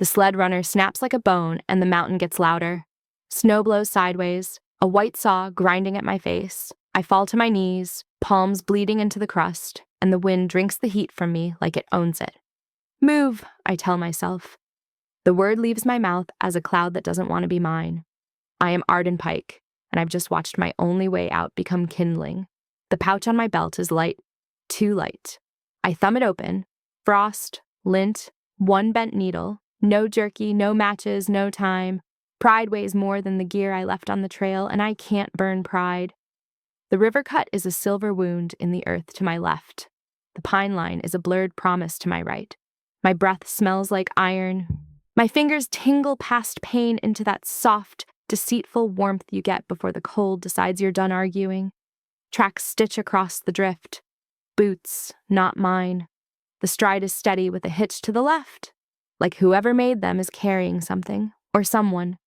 The sled runner snaps like a bone, and the mountain gets louder. Snow blows sideways, a white saw grinding at my face. I fall to my knees, palms bleeding into the crust, and the wind drinks the heat from me like it owns it. Move, I tell myself. The word leaves my mouth as a cloud that doesn't want to be mine. I am Arden Pike, and I've just watched my only way out become kindling. The pouch on my belt is light, too light. I thumb it open. Frost, lint, one bent needle, no jerky, no matches, no time. Pride weighs more than the gear I left on the trail, and I can't burn pride. The river cut is a silver wound in the earth to my left. The pine line is a blurred promise to my right. My breath smells like iron. My fingers tingle past pain into that soft, deceitful warmth you get before the cold decides you're done arguing. Tracks stitch across the drift. Boots, not mine. The stride is steady with a hitch to the left, like whoever made them is carrying something, or someone.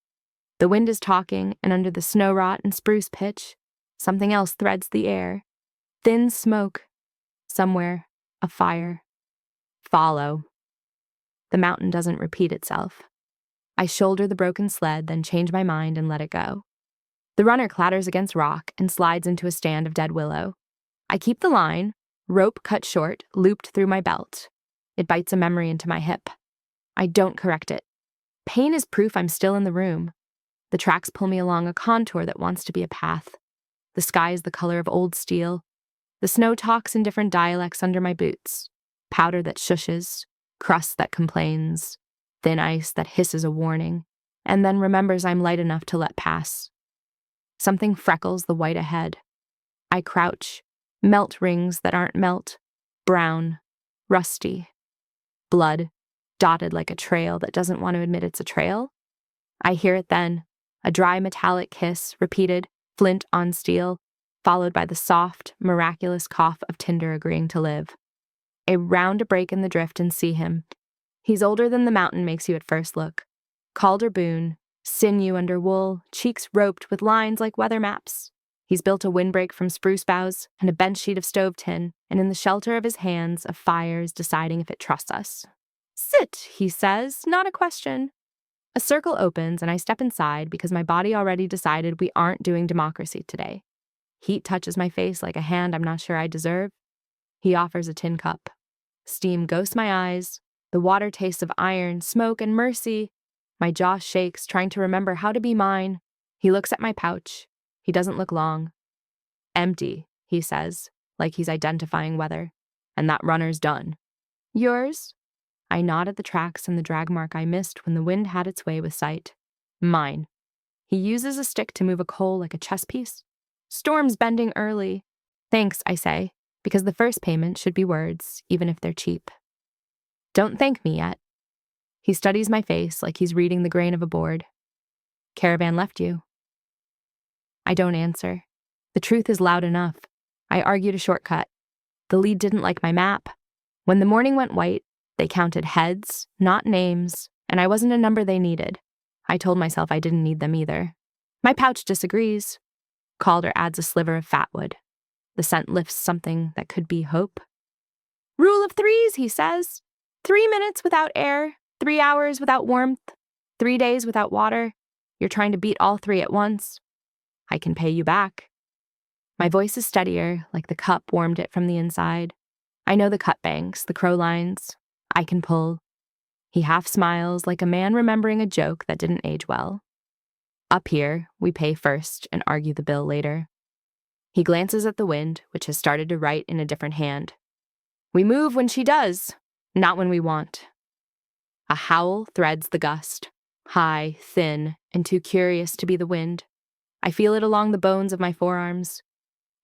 The wind is talking, and under the snow rot and spruce pitch, something else threads the air. Thin smoke. Somewhere, a fire. Follow. The mountain doesn't repeat itself. I shoulder the broken sled, then change my mind and let it go. The runner clatters against rock and slides into a stand of dead willow. I keep the line, rope cut short, looped through my belt. It bites a memory into my hip. I don't correct it. Pain is proof I'm still in the room. The tracks pull me along a contour that wants to be a path. The sky is the color of old steel. The snow talks in different dialects under my boots. Powder that shushes, crust that complains, thin ice that hisses a warning, and then remembers I'm light enough to let pass. Something freckles the white ahead. I crouch, melt rings that aren't melt, brown, rusty. Blood, dotted like a trail that doesn't want to admit it's a trail. I hear it then, a dry metallic hiss, repeated, flint on steel, followed by the soft, miraculous cough of tinder agreeing to live. I round a break in the drift and see him. He's older than the mountain makes you at first look. Calder Boone, sinew under wool, cheeks roped with lines like weather maps. He's built a windbreak from spruce boughs and a bench sheet of stove tin, and in the shelter of his hands, a fire is deciding if it trusts us. Sit, he says, not a question. A circle opens and I step inside because my body already decided we aren't doing democracy today. Heat touches my face like a hand I'm not sure I deserve. He offers a tin cup. Steam ghosts my eyes. The water tastes of iron, smoke, and mercy. My jaw shakes, trying to remember how to be mine. He looks at my pouch. He doesn't look long. Empty, he says, like he's identifying weather. And that runner's done. Yours? I nod at the tracks and the drag mark I missed when the wind had its way with sight. Mine. He uses a stick to move a coal like a chess piece. Storm's bending early. Thanks, I say, because the first payment should be words, even if they're cheap. Don't thank me yet. He studies my face like he's reading the grain of a board. Caravan left you. I don't answer. The truth is loud enough. I argued a shortcut. The lead didn't like my map. When the morning went white, they counted heads, not names, and I wasn't a number they needed. I told myself I didn't need them either. My pouch disagrees. Calder adds a sliver of fatwood. The scent lifts something that could be hope. Rule of threes, he says. 3 minutes without air, 3 hours without warmth, 3 days without water. You're trying to beat all 3 at once. I can pay you back. My voice is steadier, like the cup warmed it from the inside. I know the cut banks, the crow lines. I can pull. He half smiles like a man remembering a joke that didn't age well. Up here, we pay first and argue the bill later. He glances at the wind, which has started to write in a different hand. We move when she does, not when we want. A howl threads the gust, high, thin, and too curious to be the wind. I feel it along the bones of my forearms.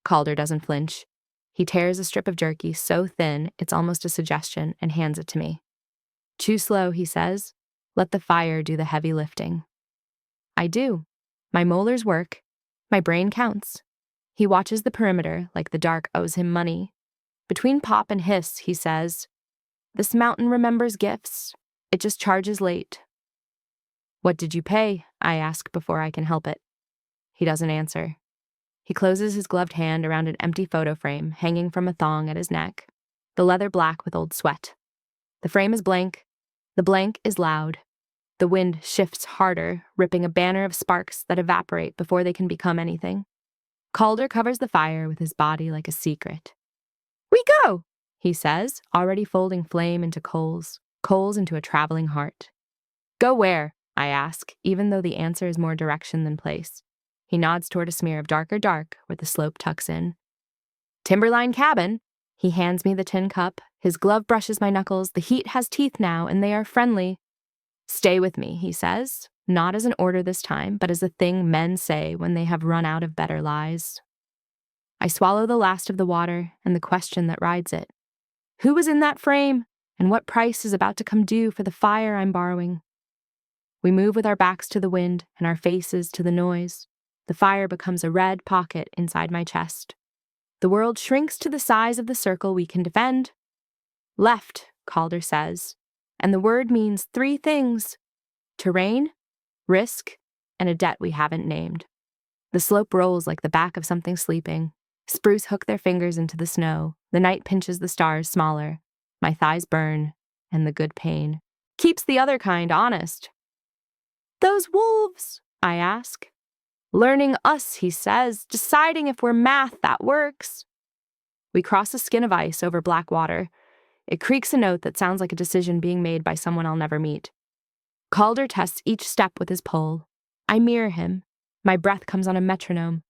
Calder doesn't flinch. He tears a strip of jerky so thin it's almost a suggestion and hands it to me. Chew slow, he says. Let the fire do the heavy lifting. I do. My molars work. My brain counts. He watches the perimeter like the dark owes him money. Between pop and hiss, he says, this mountain remembers gifts. It just charges late. What did you pay? I ask before I can help it. He doesn't answer. He closes his gloved hand around an empty photo frame hanging from a thong at his neck, the leather black with old sweat. The frame is blank. The blank is loud. The wind shifts harder, ripping a banner of sparks that evaporate before they can become anything. Calder covers the fire with his body like a secret. "We go," he says, already folding flame into coals into a traveling heart. "Go where?" I ask, even though the answer is more direction than place. He nods toward a smear of darker dark where the slope tucks in. "Timberline cabin." He hands me the tin cup. His glove brushes my knuckles. The heat has teeth now, and they are friendly. "Stay with me," he says, not as an order this time, but as a thing men say when they have run out of better lies. I swallow the last of the water and the question that rides it. Who was in that frame, and what price is about to come due for the fire I'm borrowing? We move with our backs to the wind and our faces to the noise. The fire becomes a red pocket inside my chest. The world shrinks to the size of the circle we can defend. "Left," Calder says, and the word means 3 things: terrain, risk, and a debt we haven't named. The slope rolls like the back of something sleeping. Spruce hook their fingers into the snow. The night pinches the stars smaller. My thighs burn, and the good pain keeps the other kind honest. "Those wolves?" I ask. "Learning us," he says, "deciding if we're math that works." We cross a skin of ice over black water. It creaks a note that sounds like a decision being made by someone I'll never meet. Calder tests each step with his pole. I mirror him. My breath comes on a metronome.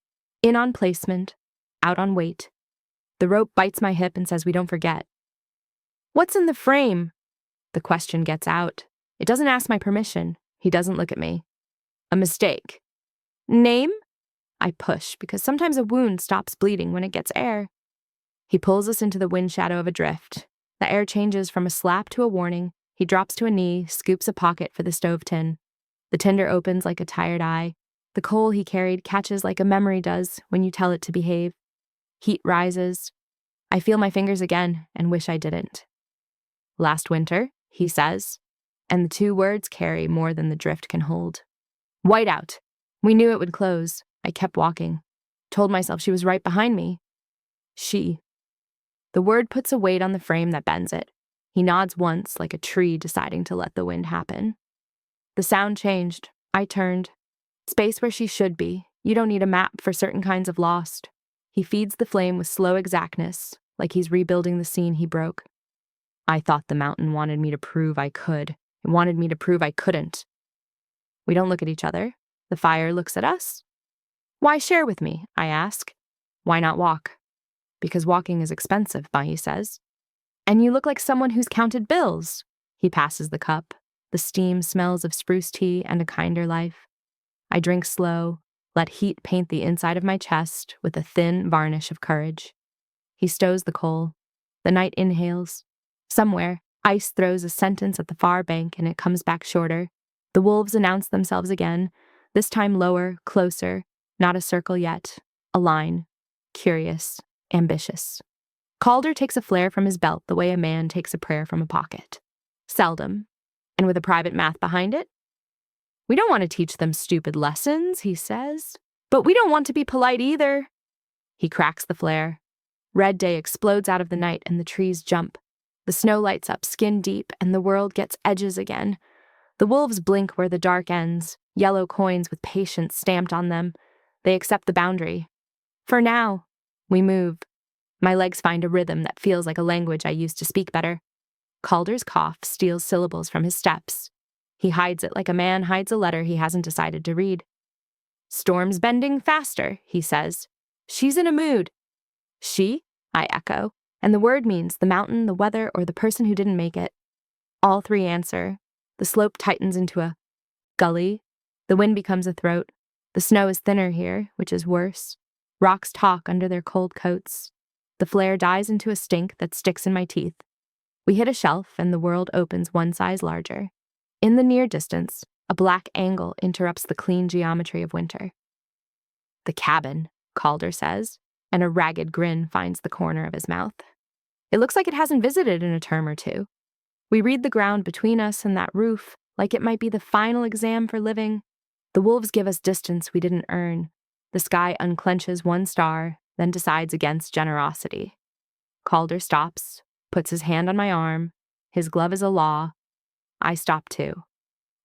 In on placement, out on weight. The rope bites my hip and says we don't forget. "What's in the frame?" The question gets out. It doesn't ask my permission. He doesn't look at me. "A mistake." "Name?" I push, because sometimes a wound stops bleeding when it gets air. He pulls us into the wind shadow of a drift. The air changes from a slap to a warning. He drops to a knee, scoops a pocket for the stove tin. The tinder opens like a tired eye. The coal he carried catches like a memory does when you tell it to behave. Heat rises. I feel my fingers again and wish I didn't. "Last winter," he says, and the 2 words carry more than the drift can hold. "Whiteout." We knew it would close. I kept walking. Told myself she was right behind me. She. The word puts a weight on the frame that bends it. He nods once, like a tree deciding to let the wind happen. The sound changed. I turned. Space where she should be. You don't need a map for certain kinds of lost. He feeds the flame with slow exactness, like he's rebuilding the scene he broke. I thought the mountain wanted me to prove I could. It wanted me to prove I couldn't. We don't look at each other. The fire looks at us. "Why share with me?" I ask. "Why not walk?" "Because walking is expensive," Mahi says. "And you look like someone who's counted bills." He passes the cup. The steam smells of spruce tea and a kinder life. I drink slow, let heat paint the inside of my chest with a thin varnish of courage. He stows the coal. The night inhales. Somewhere, ice throws a sentence at the far bank and it comes back shorter. The wolves announce themselves again, this time lower, closer, not a circle yet, a line, curious, ambitious. Calder takes a flare from his belt the way a man takes a prayer from a pocket. Seldom, and with a private math behind it. "We don't want to teach them stupid lessons," he says, "but we don't want to be polite either." He cracks the flare. Red day explodes out of the night and the trees jump. The snow lights up skin deep and the world gets edges again. The wolves blink where the dark ends, yellow coins with patience stamped on them. They accept the boundary. For now, we move. My legs find a rhythm that feels like a language I used to speak better. Calder's cough steals syllables from his steps. He hides it like a man hides a letter he hasn't decided to read. "Storm's bending faster," he says. "She's in a mood." "She?" I echo, and the word means the mountain, the weather, or the person who didn't make it. All 3 answer. The slope tightens into a gully. The wind becomes a throat. The snow is thinner here, which is worse. Rocks talk under their cold coats. The flare dies into a stink that sticks in my teeth. We hit a shelf and the world opens 1 size larger. In the near distance, a black angle interrupts the clean geometry of winter. "The cabin," Calder says, and a ragged grin finds the corner of his mouth. It looks like it hasn't visited in a term or 2. We read the ground between us and that roof, like it might be the final exam for living. The wolves give us distance we didn't earn. The sky unclenches 1 star, then decides against generosity. Calder stops, puts his hand on my arm. His glove is a law. I stop too.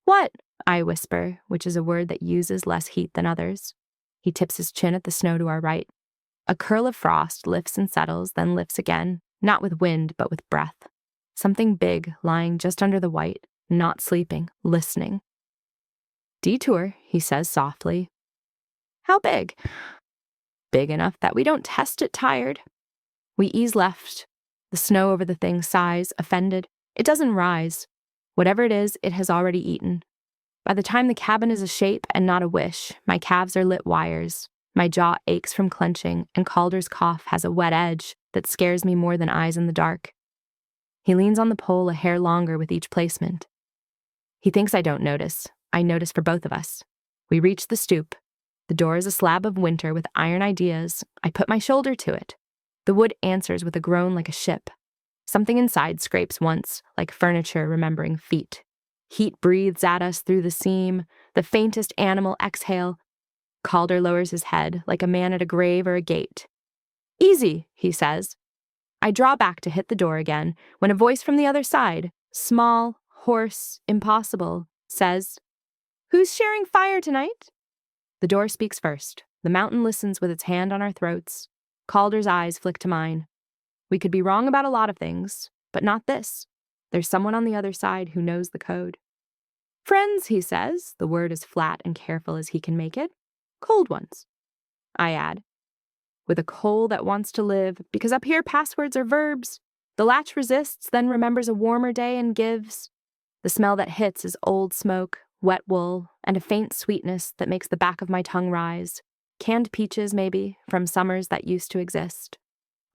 What? I whisper, which is a word that uses less heat than others. He tips his chin at the snow to our right. A curl of frost lifts and settles, then lifts again, not with wind, but with breath. Something big lying just under the white, not sleeping, listening. Detour, he says softly. How big? Big enough that we don't test it tired. We ease left. The snow over the thing sighs, offended. It doesn't rise. Whatever it is, it has already eaten. By the time the cabin is a shape and not a wish, my calves are lit wires. My jaw aches from clenching, and Calder's cough has a wet edge that scares me more than eyes in the dark. He leans on the pole a hair longer with each placement. He thinks I don't notice. I notice for both of us. We reach the stoop. The door is a slab of winter with iron ideas. I put my shoulder to it. The wood answers with a groan like a ship. Something inside scrapes once, like furniture remembering feet. Heat breathes at us through the seam, the faintest animal exhale. Calder lowers his head, like a man at a grave or a gate. Easy, he says. I draw back to hit the door again, when a voice from the other side, small, hoarse, impossible, says, Who's sharing fire tonight? The door speaks first. The mountain listens with its hand on our throats. Calder's eyes flick to mine. We could be wrong about a lot of things, but not this. There's someone on the other side who knows the code. Friends, he says, the word as flat and careful as he can make it. Cold ones. I add. With a coal that wants to live, because up here passwords are verbs. The latch resists, then remembers a warmer day and gives. The smell that hits is old smoke, wet wool, and a faint sweetness that makes the back of my tongue rise. Canned peaches, maybe, from summers that used to exist.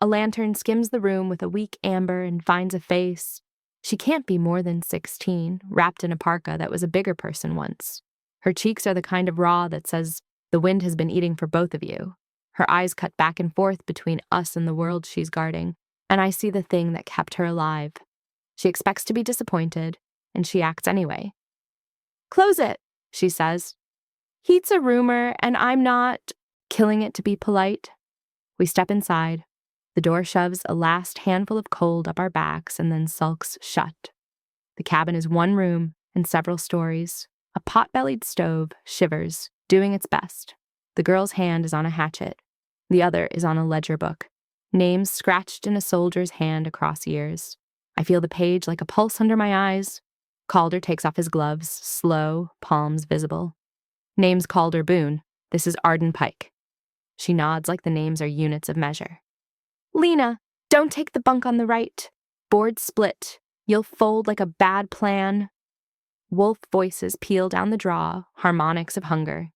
A lantern skims the room with a weak amber and finds a face. She can't be more than 16, wrapped in a parka that was a bigger person once. Her cheeks are the kind of raw that says, the wind has been eating for both of you. Her eyes cut back and forth between us and the world she's guarding, and I see the thing that kept her alive. She expects to be disappointed, and she acts anyway. Close it, she says. Heat's a rumor, and I'm not killing it to be polite. We step inside. The door shoves a last handful of cold up our backs and then sulks shut. The cabin is one room and several stories. A pot-bellied stove shivers, doing its best. The girl's hand is on a hatchet. The other is on a ledger book. Names scratched in a soldier's hand across years. I feel the page like a pulse under my eyes. Calder takes off his gloves, slow, palms visible. Name's Calder Boone. This is Arden Pike. She nods like the names are units of measure. Lena, don't take the bunk on the right. Board split. You'll fold like a bad plan. Wolf voices peel down the draw, harmonics of hunger.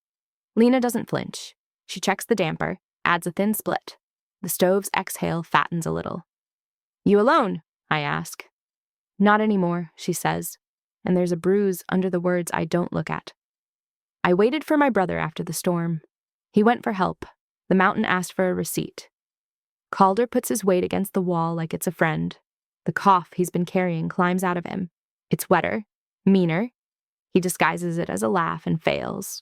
Lena doesn't flinch. She checks the damper, adds a thin split. The stove's exhale fattens a little. You alone? I ask. Not anymore, she says, and there's a bruise under the words I don't look at. I waited for my brother after the storm. He went for help. The mountain asked for a receipt. Calder puts his weight against the wall like it's a friend. The cough he's been carrying climbs out of him. It's wetter, meaner. He disguises it as a laugh and fails.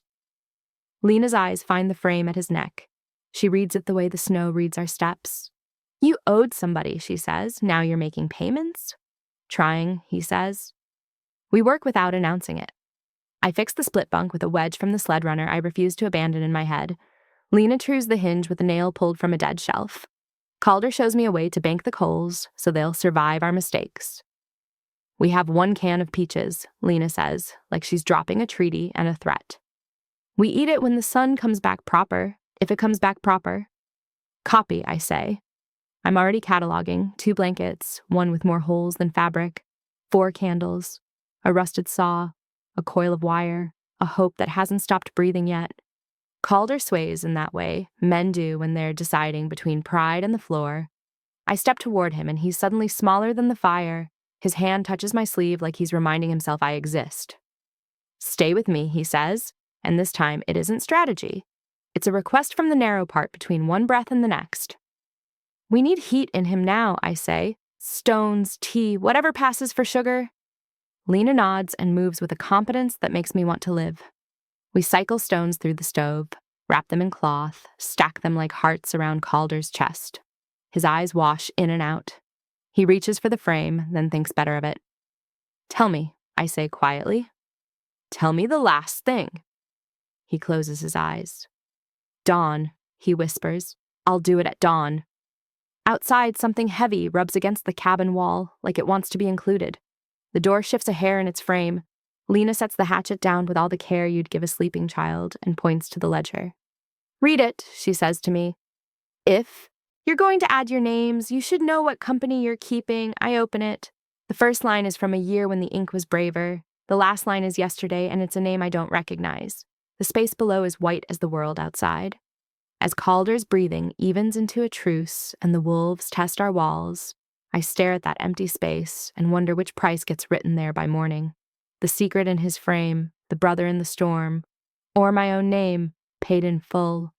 Lena's eyes find the frame at his neck. She reads it the way the snow reads our steps. You owed somebody, she says. Now you're making payments? Trying, he says. We work without announcing it. I fix the split bunk with a wedge from the sled runner I refuse to abandon in my head. Lena trues the hinge with a nail pulled from a dead shelf. Calder shows me a way to bank the coals so they'll survive our mistakes. We have 1 can of peaches, Lena says, like she's dropping a treaty and a threat. We eat it when the sun comes back proper, if it comes back proper. Copy, I say. I'm already cataloging 2 blankets, one with more holes than fabric, 4 candles, a rusted saw, a coil of wire, a hope that hasn't stopped breathing yet. Calder sways in that way men do when they're deciding between pride and the floor. I step toward him and he's suddenly smaller than the fire. His hand touches my sleeve like he's reminding himself I exist. Stay with me, he says, and this time it isn't strategy. It's a request from the narrow part between one breath and the next. We need heat in him now, I say. Stones, tea, whatever passes for sugar. Lena nods and moves with a competence that makes me want to live. We cycle stones through the stove, wrap them in cloth, stack them like hearts around Calder's chest. His eyes wash in and out. He reaches for the frame, then thinks better of it. Tell me, I say quietly. Tell me the last thing. He closes his eyes. Dawn, he whispers. I'll do it at dawn. Outside, something heavy rubs against the cabin wall, like it wants to be included. The door shifts a hair in its frame. Lena sets the hatchet down with all the care you'd give a sleeping child and points to the ledger. Read it, she says to me. If you're going to add your names, you should know what company you're keeping. I open it. The first line is from a year when the ink was braver. The last line is yesterday, and it's a name I don't recognize. The space below is white as the world outside. As Calder's breathing evens into a truce and the wolves test our walls, I stare at that empty space and wonder which price gets written there by morning. The secret in his frame, the brother in the storm, or my own name, paid in full.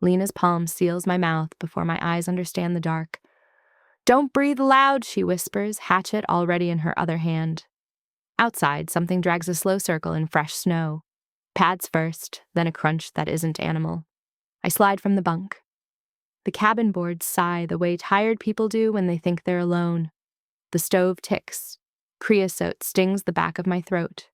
Lena's palm seals my mouth before my eyes understand the dark. Don't breathe loud, she whispers, hatchet already in her other hand. Outside, something drags a slow circle in fresh snow. Pads first, then a crunch that isn't animal. I slide from the bunk. The cabin boards sigh the way tired people do when they think they're alone. The stove ticks. Creosote stings the back of my throat.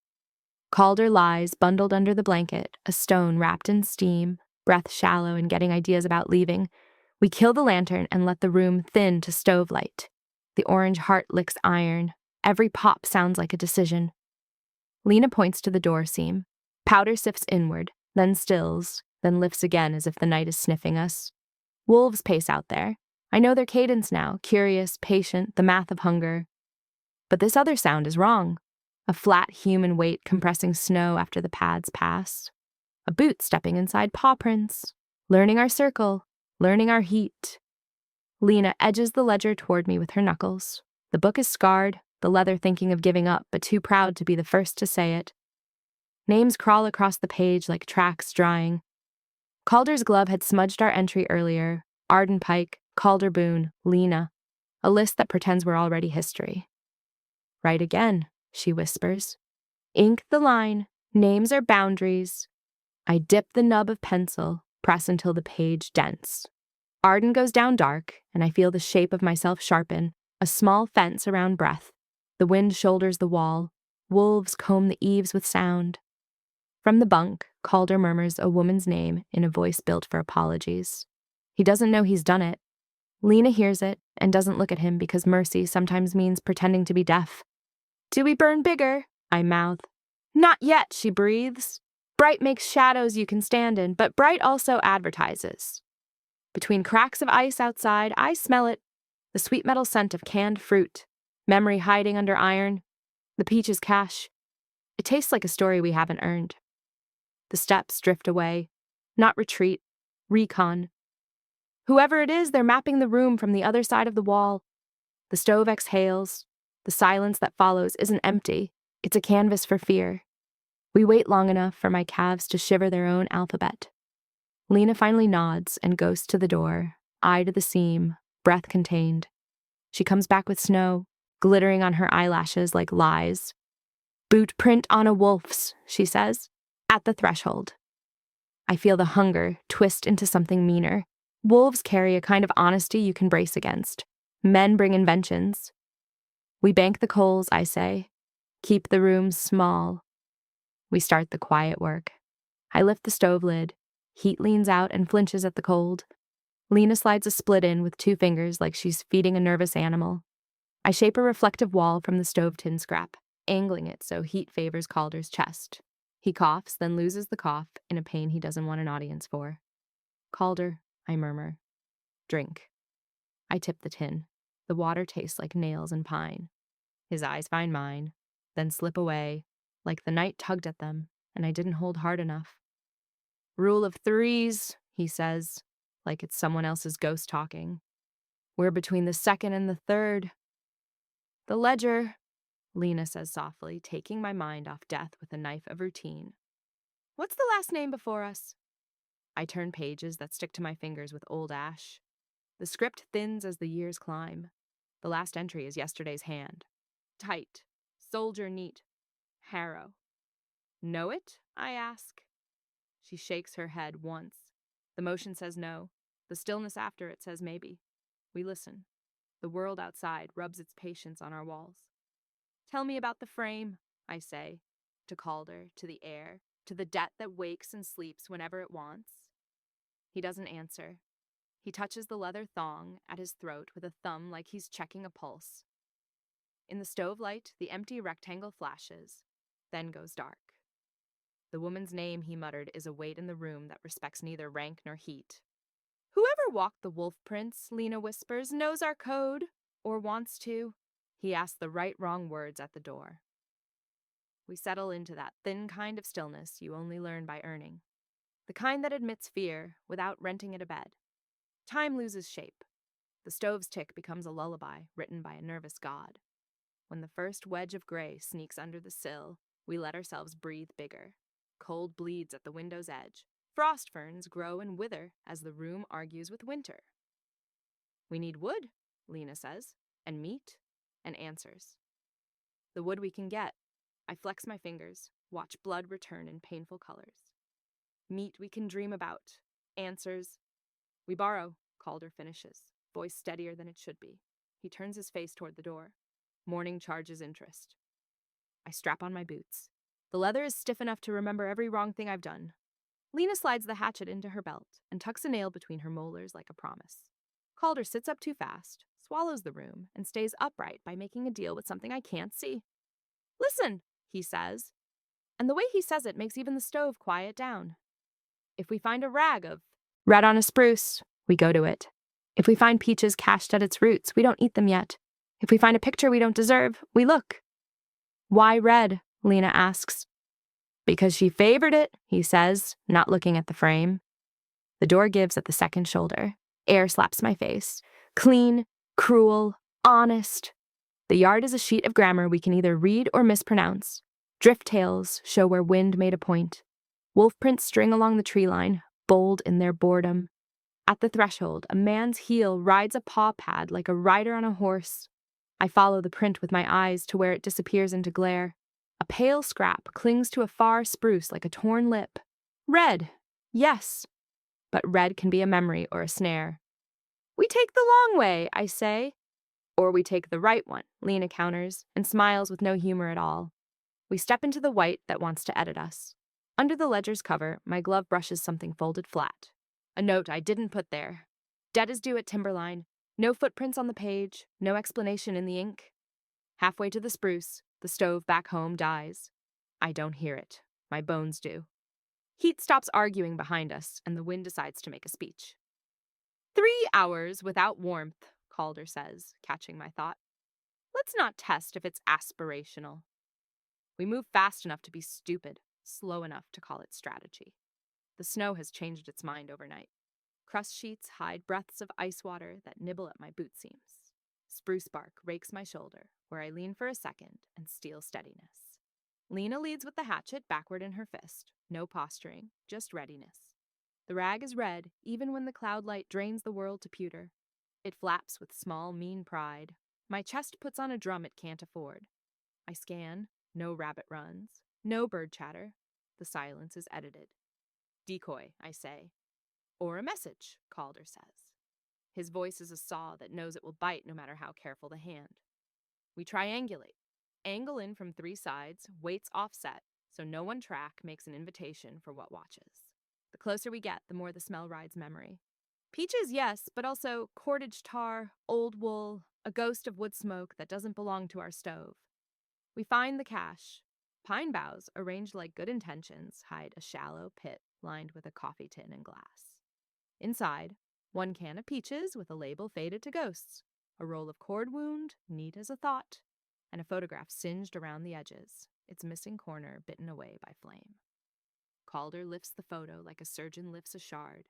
Calder lies bundled under the blanket, a stone wrapped in steam, breath shallow and getting ideas about leaving. We kill the lantern and let the room thin to stove light. The orange heart licks iron. Every pop sounds like a decision. Lena points to the door seam. Powder sifts inward, then stills, then lifts again as if the night is sniffing us. Wolves pace out there. I know their cadence now, curious, patient, the math of hunger. But this other sound is wrong. A flat human weight compressing snow after the pads pass. A boot stepping inside paw prints. Learning our circle, learning our heat. Lena edges the ledger toward me with her knuckles. The book is scarred, the leather thinking of giving up, but too proud to be the first to say it. Names crawl across the page like tracks drying. Calder's glove had smudged our entry earlier. Arden Pike, Calder Boone, Lena. A list that pretends we're already history. Write again, she whispers. Ink the line. Names are boundaries. I dip the nub of pencil, press until the page dents. Arden goes down dark, and I feel the shape of myself sharpen, a small fence around breath. The wind shoulders the wall. Wolves comb the eaves with sound. From the bunk, Calder murmurs a woman's name in a voice built for apologies. He doesn't know he's done it. Lena hears it and doesn't look at him because mercy sometimes means pretending to be deaf. Do we burn bigger? I mouth. Not yet, she breathes. Bright makes shadows you can stand in, but bright also advertises. Between cracks of ice outside, I smell it. The sweet metal scent of canned fruit. Memory hiding under iron. The peaches cash. It tastes like a story we haven't earned. The steps drift away. Not retreat. Recon. Whoever it is, they're mapping the room from the other side of the wall. The stove exhales. The silence that follows isn't empty. It's a canvas for fear. We wait long enough for my calves to shiver their own alphabet. Lena finally nods and goes to the door, eye to the seam, breath contained. She comes back with snow, glittering on her eyelashes like lies. Boot print on a wolf's, she says, at the threshold. I feel the hunger twist into something meaner. Wolves carry a kind of honesty you can brace against. Men bring inventions. We bank the coals, I say. Keep the rooms small. We start the quiet work. I lift the stove lid. Heat leans out and flinches at the cold. Lena slides a split in with 2 fingers like she's feeding a nervous animal. I shape a reflective wall from the stove tin scrap, angling it so heat favors Calder's chest. He coughs, then loses the cough in a pain he doesn't want an audience for. Calder, I murmur. Drink. I tip the tin. The water tastes like nails and pine. His eyes find mine, then slip away, like the night tugged at them, and I didn't hold hard enough. Rule of 3s, he says, like it's someone else's ghost talking. We're between the second and the third. The ledger, Lena says softly, taking my mind off death with a knife of routine. What's the last name before us? I turn pages that stick to my fingers with old ash. The script thins as the years climb. The last entry is yesterday's hand. Tight. Soldier neat. Harrow. Know it? I ask. She shakes her head once. The motion says no. The stillness after it says maybe. We listen. The world outside rubs its patience on our walls. Tell me about the frame, I say. to Calder, to the air, to the debt that wakes and sleeps whenever it wants? He doesn't answer. He touches the leather thong at his throat with a thumb like he's checking a pulse. In the stove light, the empty rectangle flashes, then goes dark. The woman's name, he muttered, is a weight in the room that respects neither rank nor heat. Whoever walked the wolf prints, Lena whispers, knows our code, or wants to. He asks the wrong words at the door. We settle into that thin kind of stillness you only learn by earning. The kind that admits fear without renting it a bed. Time loses shape. The stove's tick becomes a lullaby written by a nervous god. When the first wedge of gray sneaks under the sill, we let ourselves breathe bigger. Cold bleeds at the window's edge. Frost ferns grow and wither as the room argues with winter. We need wood, Lena says, and meat, and answers. The wood we can get. I flex my fingers, watch blood return in painful colors. Meat we can dream about. Answers. We borrow, Calder finishes, voice steadier than it should be. He turns his face toward the door. Morning charges interest. I strap on my boots. The leather is stiff enough to remember every wrong thing I've done. Lena slides the hatchet into her belt and tucks a nail between her molars like a promise. Calder sits up too fast, swallows the room, and stays upright by making a deal with something I can't see. Listen, he says, and the way he says it makes even the stove quiet down. If we find a rag of red on a spruce, we go to it. If we find peaches cached at its roots, we don't eat them yet. If we find a picture we don't deserve, we look. Why red? Lena asks. Because she favored it, he says, not looking at the frame. The door gives at the second shoulder. Air slaps my face. Clean, cruel, honest. The yard is a sheet of grammar we can either read or mispronounce. Drift tails show where wind made a point. Wolf prints string along the tree line, bold in their boredom. At the threshold, a man's heel rides a paw pad like a rider on a horse. I follow the print with my eyes to where it disappears into glare. A pale scrap clings to a far spruce like a torn lip. Red, yes, but red can be a memory or a snare. We take the long way, I say. Or we take the right one, Lena counters, and smiles with no humor at all. We step into the white that wants to edit us. Under the ledger's cover, my glove brushes something folded flat. A note I didn't put there. Debt is due at Timberline. No footprints on the page, no explanation in the ink. Halfway to the spruce, the stove back home dies. I don't hear it. My bones do. Heat stops arguing behind us, and the wind decides to make a speech. 3 hours without warmth, Calder says, catching my thought. Let's not test if it's aspirational. We move fast enough to be stupid, slow enough to call it strategy. The snow has changed its mind overnight. Crust sheets hide breaths of ice water that nibble at my boot seams. Spruce bark rakes my shoulder, where I lean for a second and steal steadiness. Lena leads with the hatchet backward in her fist. No posturing, just readiness. The rag is red, even when the cloud light drains the world to pewter. It flaps with small, mean pride. My chest puts on a drum it can't afford. I scan. No rabbit runs. No bird chatter. The silence is edited. Decoy, I say. Or a message, Calder says. His voice is a saw that knows it will bite no matter how careful the hand. We triangulate. Angle in from 3 sides, weights offset, so no one track makes an invitation for what watches. The closer we get, the more the smell rides memory. Peaches, yes, but also cordage tar, old wool, a ghost of wood smoke that doesn't belong to our stove. We find the cache. Pine boughs, arranged like good intentions, hide a shallow pit lined with a coffee tin and glass. Inside, 1 can of peaches with a label faded to ghosts, a roll of cord wound, neat as a thought, and a photograph singed around the edges, its missing corner bitten away by flame. Calder lifts the photo like a surgeon lifts a shard.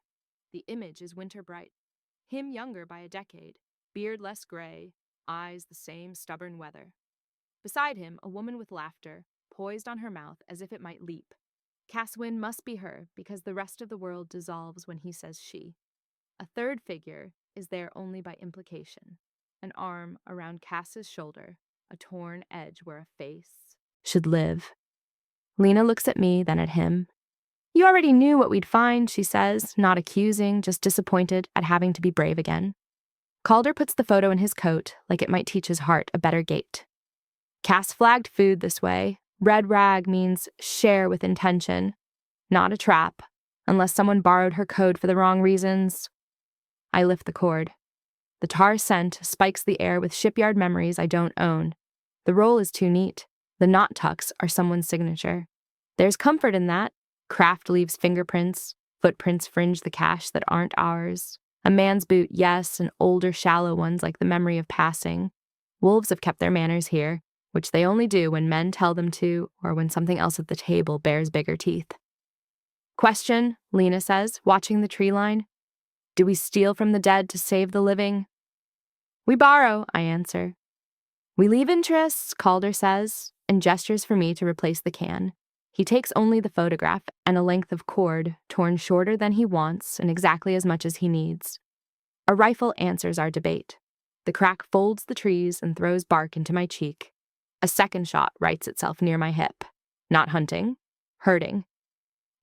The image is winter bright. Him younger by a decade, beard less gray, eyes the same stubborn weather. Beside him, a woman with laughter, poised on her mouth as if it might leap. Cass Wynne must be her, because the rest of the world dissolves when he says she. A third figure is there only by implication. An arm around Cass's shoulder, a torn edge where a face should live. Lena looks at me, then at him. You already knew what we'd find, she says, not accusing, just disappointed at having to be brave again. Calder puts the photo in his coat like it might teach his heart a better gait. Cass flagged food this way, Red rag means share with intention, not a trap, unless someone borrowed her code for the wrong reasons. I lift the cord. The tar scent spikes the air with shipyard memories I don't own. The roll is too neat. The knot tucks are someone's signature. There's comfort in that. Craft leaves fingerprints. Footprints fringe the cache that aren't ours. A man's boot, yes, and older, shallow ones like the memory of passing. Wolves have kept their manners here, which they only do when men tell them to or when something else at the table bears bigger teeth. Question, Lena says, watching the tree line. Do we steal from the dead to save the living? We borrow, I answer. We leave interests, Calder says, and gestures for me to replace the can. He takes only the photograph and a length of cord, torn shorter than he wants and exactly as much as he needs. A rifle answers our debate. The crack folds the trees and throws bark into my cheek. A second shot rights itself near my hip. Not hunting, hurting.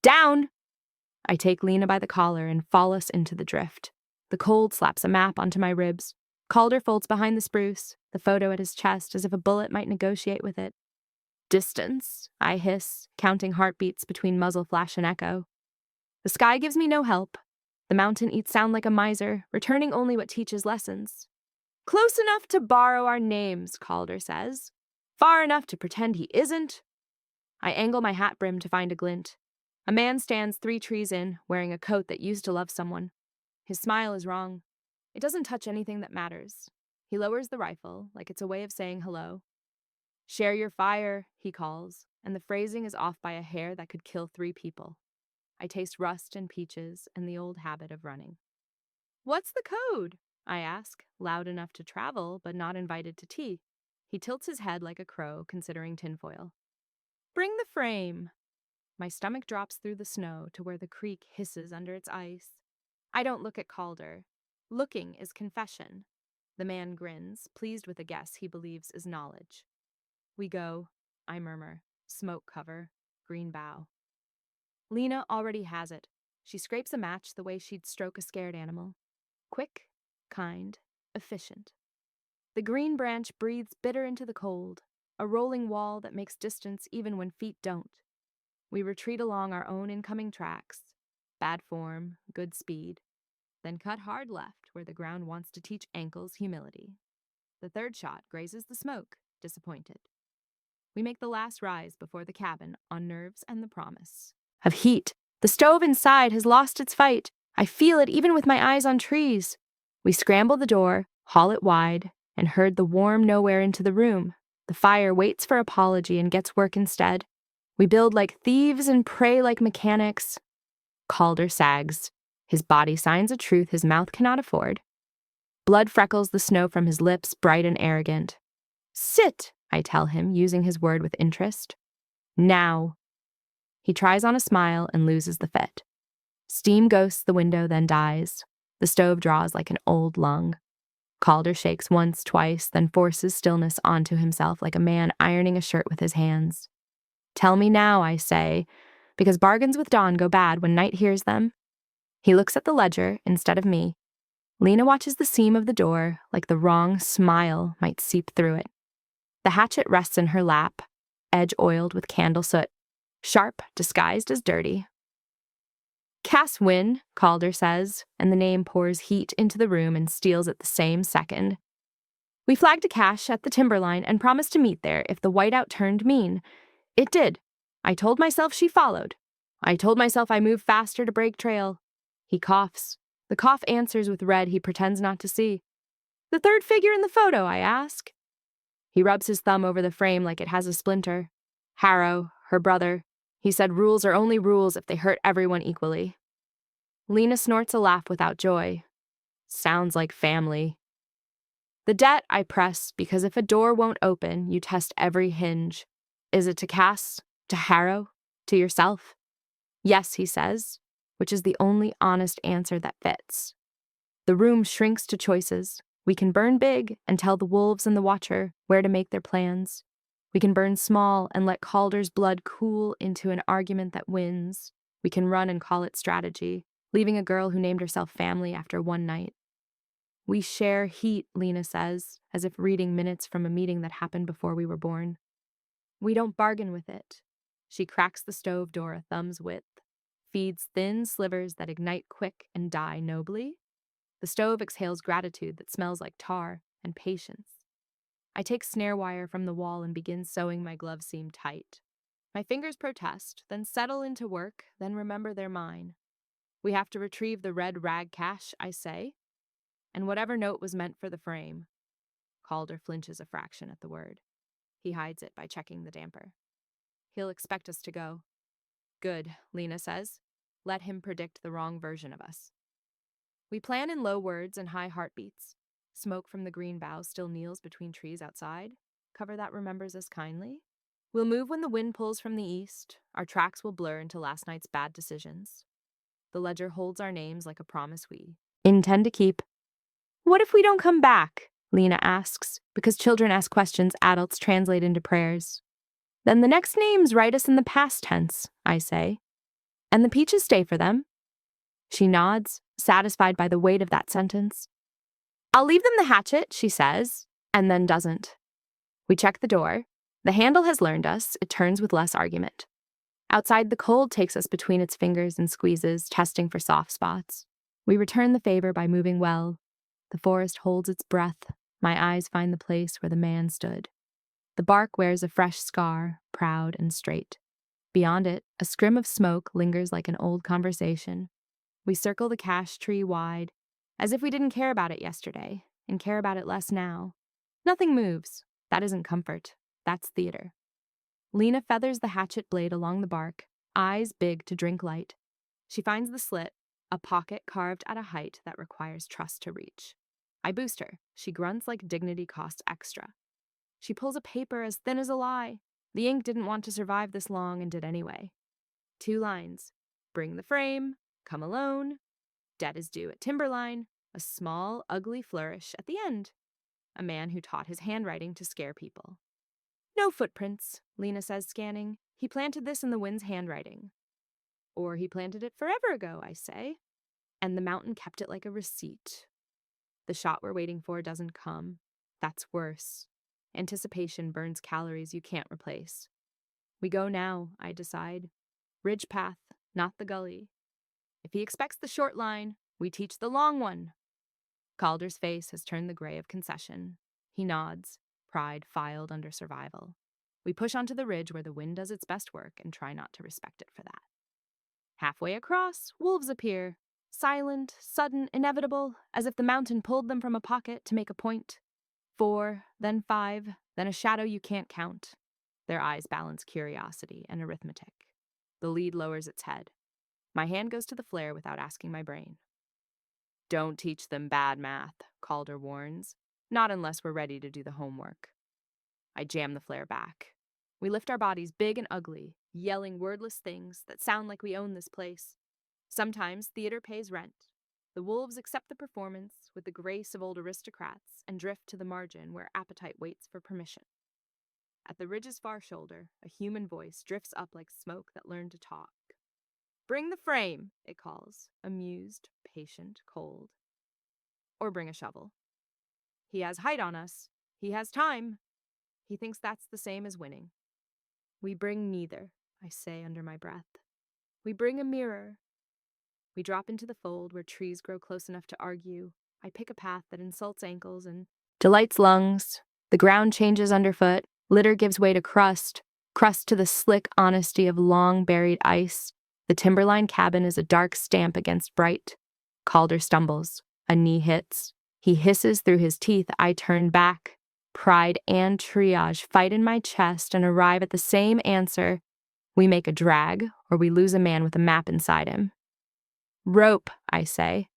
Down! I take Lena by the collar and fall us into the drift. The cold slaps a map onto my ribs. Calder folds behind the spruce, the photo at his chest as if a bullet might negotiate with it. Distance, I hiss, counting heartbeats between muzzle flash and echo. The sky gives me no help. The mountain eats sound like a miser, returning only what teaches lessons. Close enough to borrow our names, Calder says. Far enough to pretend he isn't. I angle my hat brim to find a glint. A man stands 3 trees in, wearing a coat that used to love someone. His smile is wrong. It doesn't touch anything that matters. He lowers the rifle, like it's a way of saying hello. Share your fire, he calls, and the phrasing is off by a hair that could kill 3 people. I taste rust and peaches and the old habit of running. What's the code? I ask, loud enough to travel, but not invited to tea. He tilts his head like a crow, considering tinfoil. Bring the frame. My stomach drops through the snow to where the creek hisses under its ice. I don't look at Calder. Looking is confession. The man grins, pleased with a guess he believes is knowledge. We go, I murmur, smoke cover, green bough. Lena already has it. She scrapes a match the way she'd stroke a scared animal. Quick, kind, efficient. The green branch breathes bitter into the cold, a rolling wall that makes distance even when feet don't. We retreat along our own incoming tracks. Bad form, good speed. Then cut hard left where the ground wants to teach ankles humility. The third shot grazes the smoke, disappointed. We make the last rise before the cabin on nerves and the promise of heat. The stove inside has lost its fight. I feel it even with my eyes on trees. We scramble the door, haul it wide, and herd the warm nowhere into the room. The fire waits for apology and gets work instead. We build like thieves and pray like mechanics. Calder sags. His body signs a truth his mouth cannot afford. Blood freckles the snow from his lips, bright and arrogant. Sit, I tell him, using his word with interest. Now. He tries on a smile and loses the fit. Steam ghosts the window, then dies. The stove draws like an old lung. Calder shakes once, twice, then forces stillness onto himself like a man ironing a shirt with his hands. Tell me now, I say, because bargains with dawn go bad when night hears them. He looks at the ledger instead of me. Lena watches the seam of the door like the wrong smile might seep through it. The hatchet rests in her lap, edge oiled with candle soot, sharp, disguised as dirty. Cass win, Calder says, and the name pours heat into the room and steals it the same second. We flagged a cache at the timberline and promised to meet there if the whiteout turned mean. It did. I told myself she followed. I told myself I moved faster to break trail. He coughs. The cough answers with red he pretends not to see. The third figure in the photo, I ask. He rubs his thumb over the frame like it has a splinter. Harrow, her brother. He said rules are only rules if they hurt everyone equally. Lena snorts a laugh without joy. Sounds like family. The debt I press because if a door won't open, you test every hinge. Is it to Cass? To Harrow? To yourself? Yes, he says, which is the only honest answer that fits. The room shrinks to choices. We can burn big and tell the wolves and the watcher where to make their plans. We can burn small and let Calder's blood cool into an argument that wins. We can run and call it strategy, leaving a girl who named herself family after one night. We share heat, Lena says, as if reading minutes from a meeting that happened before we were born. We don't bargain with it. She cracks the stove door a thumb's width, feeds thin slivers that ignite quick and die nobly. The stove exhales gratitude that smells like tar and patience. I take snare wire from the wall and begin sewing my glove seam tight. My fingers protest, then settle into work, then remember they're mine. We have to retrieve the red rag cache, I say, and whatever note was meant for the frame. Calder flinches a fraction at the word. He hides it by checking the damper. He'll expect us to go. Good, Lena says. Let him predict the wrong version of us. We plan in low words and high heartbeats. Smoke from the green bough still kneels between trees outside. Cover that remembers us kindly. We'll move when the wind pulls from the east. Our tracks will blur into last night's bad decisions. The ledger holds our names like a promise we intend to keep. What if we don't come back? Lena asks, because children ask questions adults translate into prayers. Then the next names write us in the past tense, I say. And the peaches stay for them. She nods, satisfied by the weight of that sentence. I'll leave them the hatchet, she says, and then doesn't. We check the door. The handle has learned us. It turns with less argument. Outside, the cold takes us between its fingers and squeezes, testing for soft spots. We return the favor by moving well. The forest holds its breath. My eyes find the place where the man stood. The bark wears a fresh scar, proud and straight. Beyond it, a scrim of smoke lingers like an old conversation. We circle the cache tree wide, as if we didn't care about it yesterday, and care about it less now. Nothing moves. That isn't comfort. That's theater. Lena feathers the hatchet blade along the bark, eyes big to drink light. She finds the slit, a pocket carved at a height that requires trust to reach. I boost her. She grunts like dignity costs extra. She pulls a paper as thin as a lie. The ink didn't want to survive this long and did anyway. 2 lines. Bring the frame. Come alone. Debt is due at Timberline. A small, ugly flourish at the end. A man who taught his handwriting to scare people. No footprints, Lena says, scanning. He planted this in the wind's handwriting. Or he planted it forever ago, I say. And the mountain kept it like a receipt. The shot we're waiting for doesn't come. That's worse. Anticipation burns calories you can't replace. We go now, I decide. Ridge path, not the gully. If he expects the short line, we teach the long one. Calder's face has turned the gray of concession. He nods, pride filed under survival. We push onto the ridge where the wind does its best work and try not to respect it for that. Halfway across, wolves appear. Silent, sudden, inevitable, as if the mountain pulled them from a pocket to make a point. 4, then 5, then a shadow you can't count. Their eyes balance curiosity and arithmetic. The lead lowers its head. My hand goes to the flare without asking my brain. Don't teach them bad math, Calder warns. Not unless we're ready to do the homework. I jam the flare back. We lift our bodies big and ugly, yelling wordless things that sound like we own this place. Sometimes theater pays rent. The wolves accept the performance with the grace of old aristocrats and drift to the margin where appetite waits for permission. At the ridge's far shoulder, a human voice drifts up like smoke that learned to talk. Bring the frame, it calls, amused, patient, cold. Or bring a shovel. He has height on us. He has time. He thinks that's the same as winning. We bring neither, I say under my breath. We bring a mirror. We drop into the fold where trees grow close enough to argue. I pick a path that insults ankles and delights lungs. The ground changes underfoot. Litter gives way to crust. Crust to the slick honesty of long-buried ice. The timberline cabin is a dark stamp against bright. Calder stumbles. A knee hits. He hisses through his teeth. I turn back. Pride and triage fight in my chest and arrive at the same answer. We make a drag, or we lose a man with a map inside him. Rope, I say.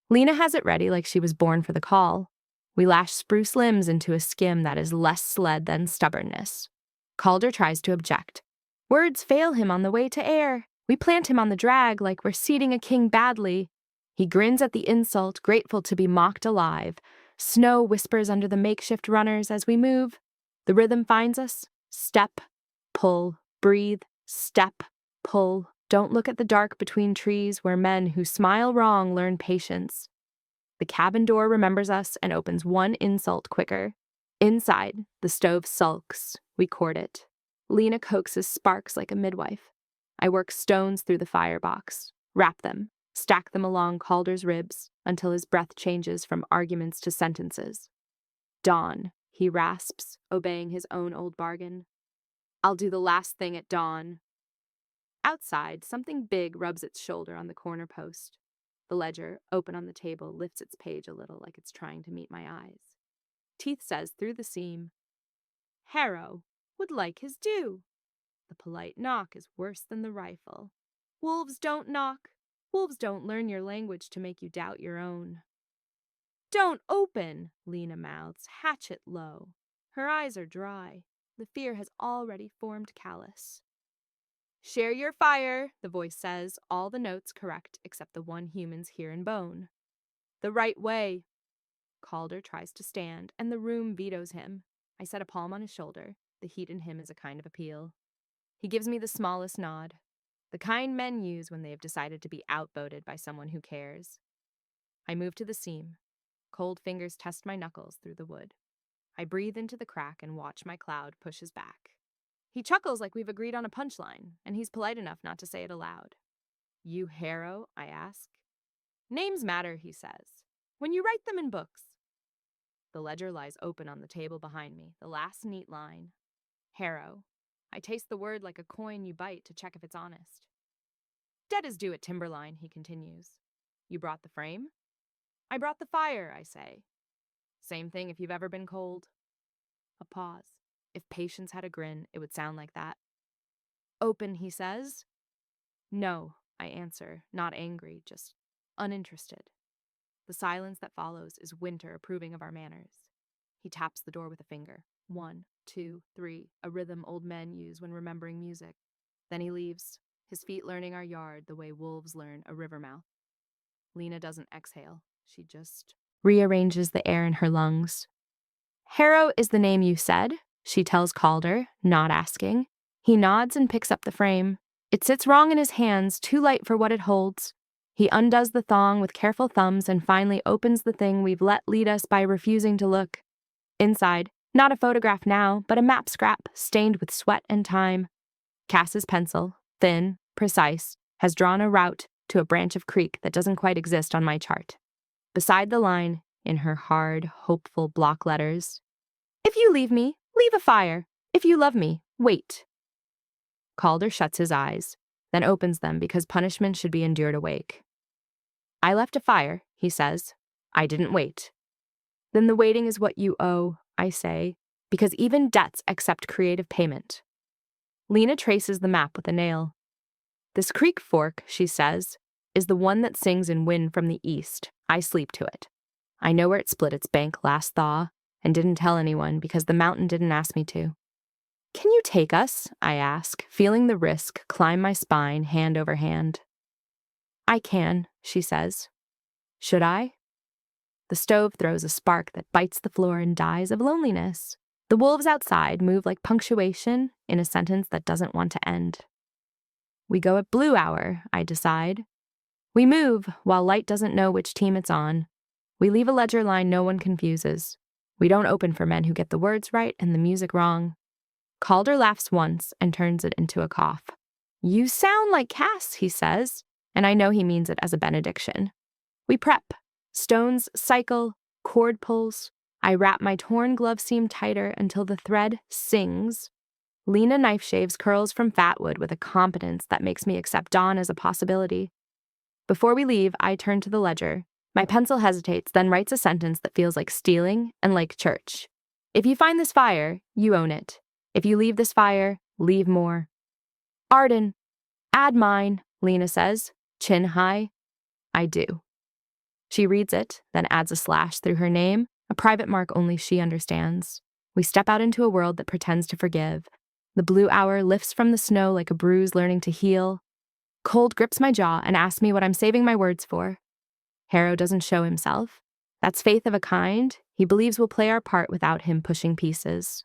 Lena has it ready like she was born for the call. We lash spruce limbs into a skim that is less sled than stubbornness. Calder tries to object. Words fail him on the way to air. We plant him on the drag like we're seating a king badly. He grins at the insult, grateful to be mocked alive. Snow whispers under the makeshift runners as we move. The rhythm finds us. Step, pull, breathe, step, pull. Don't look at the dark between trees where men who smile wrong learn patience. The cabin door remembers us and opens one insult quicker. Inside, the stove sulks. We court it. Lena coaxes sparks like a midwife. I work stones through the firebox, wrap them, stack them along Calder's ribs until his breath changes from arguments to sentences. Dawn, he rasps, obeying his own old bargain. I'll do the last thing at dawn. Outside, something big rubs its shoulder on the corner post. The ledger, open on the table, lifts its page a little like it's trying to meet my eyes. Teeth says through the seam, Harrow would like his due. The polite knock is worse than the rifle. Wolves don't knock. Wolves don't learn your language to make you doubt your own. Don't open, Lena mouths, hatchet low. Her eyes are dry. The fear has already formed callous. Share your fire, the voice says, all the notes correct except the one humans hear in bone. The right way. Calder tries to stand, and the room vetoes him. I set a palm on his shoulder. The heat in him is a kind of appeal. He gives me the smallest nod, the kind men use when they have decided to be outvoted by someone who cares. I move to the seam. Cold fingers test my knuckles through the wood. I breathe into the crack and watch my cloud pushes back. He chuckles like we've agreed on a punchline, and he's polite enough not to say it aloud. You Harrow? I ask. Names matter, he says, when you write them in books. The ledger lies open on the table behind me, the last neat line. Harrow. I taste the word like a coin you bite to check if it's honest. Debt is due at Timberline, he continues. You brought the frame? I brought the fire, I say. Same thing if you've ever been cold. A pause. If patience had a grin, it would sound like that. Open, he says. No, I answer, not angry, just uninterested. The silence that follows is Winter approving of our manners. He taps the door with a finger. 1, 2, 3, a rhythm old men use when remembering music. Then he leaves, his feet learning our yard the way wolves learn a river mouth. Lena doesn't exhale. She just rearranges the air in her lungs. Harrow is the name you said, she tells Calder, not asking. He nods and picks up the frame. It sits wrong in his hands, too light for what it holds. He undoes the thong with careful thumbs and finally opens the thing we've let lead us by refusing to look. Inside, not a photograph now, but a map scrap stained with sweat and time. Cass's pencil, thin, precise, has drawn a route to a branch of creek that doesn't quite exist on my chart. Beside the line, in her hard, hopeful block letters, if you leave me, leave a fire. If you love me, wait. Calder shuts his eyes, then opens them because punishment should be endured awake. I left a fire, he says. I didn't wait. Then the waiting is what you owe, I say, because even debts accept creative payment. Lena traces the map with a nail. This creek fork, she says, is the one that sings in wind from the east. I sleep to it. I know where it split its bank last thaw, and didn't tell anyone because the mountain didn't ask me to. Can you take us? I ask, feeling the risk climb my spine hand over hand. I can, she says. Should I? The stove throws a spark that bites the floor and dies of loneliness. The wolves outside move like punctuation in a sentence that doesn't want to end. We go at blue hour, I decide. We move while light doesn't know which team it's on. We leave a ledger line no one confuses. We don't open for men who get the words right and the music wrong. Calder laughs once and turns it into a cough. You sound like Cass, he says, and I know he means it as a benediction. We prep. Stones cycle, cord pulls. I wrap my torn glove seam tighter until the thread sings. Lena knife shaves curls from fatwood with a competence that makes me accept dawn as a possibility. Before we leave, I turn to the ledger. My pencil hesitates, then writes a sentence that feels like stealing and like church. If you find this fire, you own it. If you leave this fire, leave more. Arden, add mine, Lena says, chin high. I do. She reads it, then adds a slash through her name, a private mark only she understands. We step out into a world that pretends to forgive. The blue hour lifts from the snow like a bruise learning to heal. Cold grips my jaw and asks me what I'm saving my words for. Harrow doesn't show himself. That's faith of a kind he believes we'll play our part without him pushing pieces.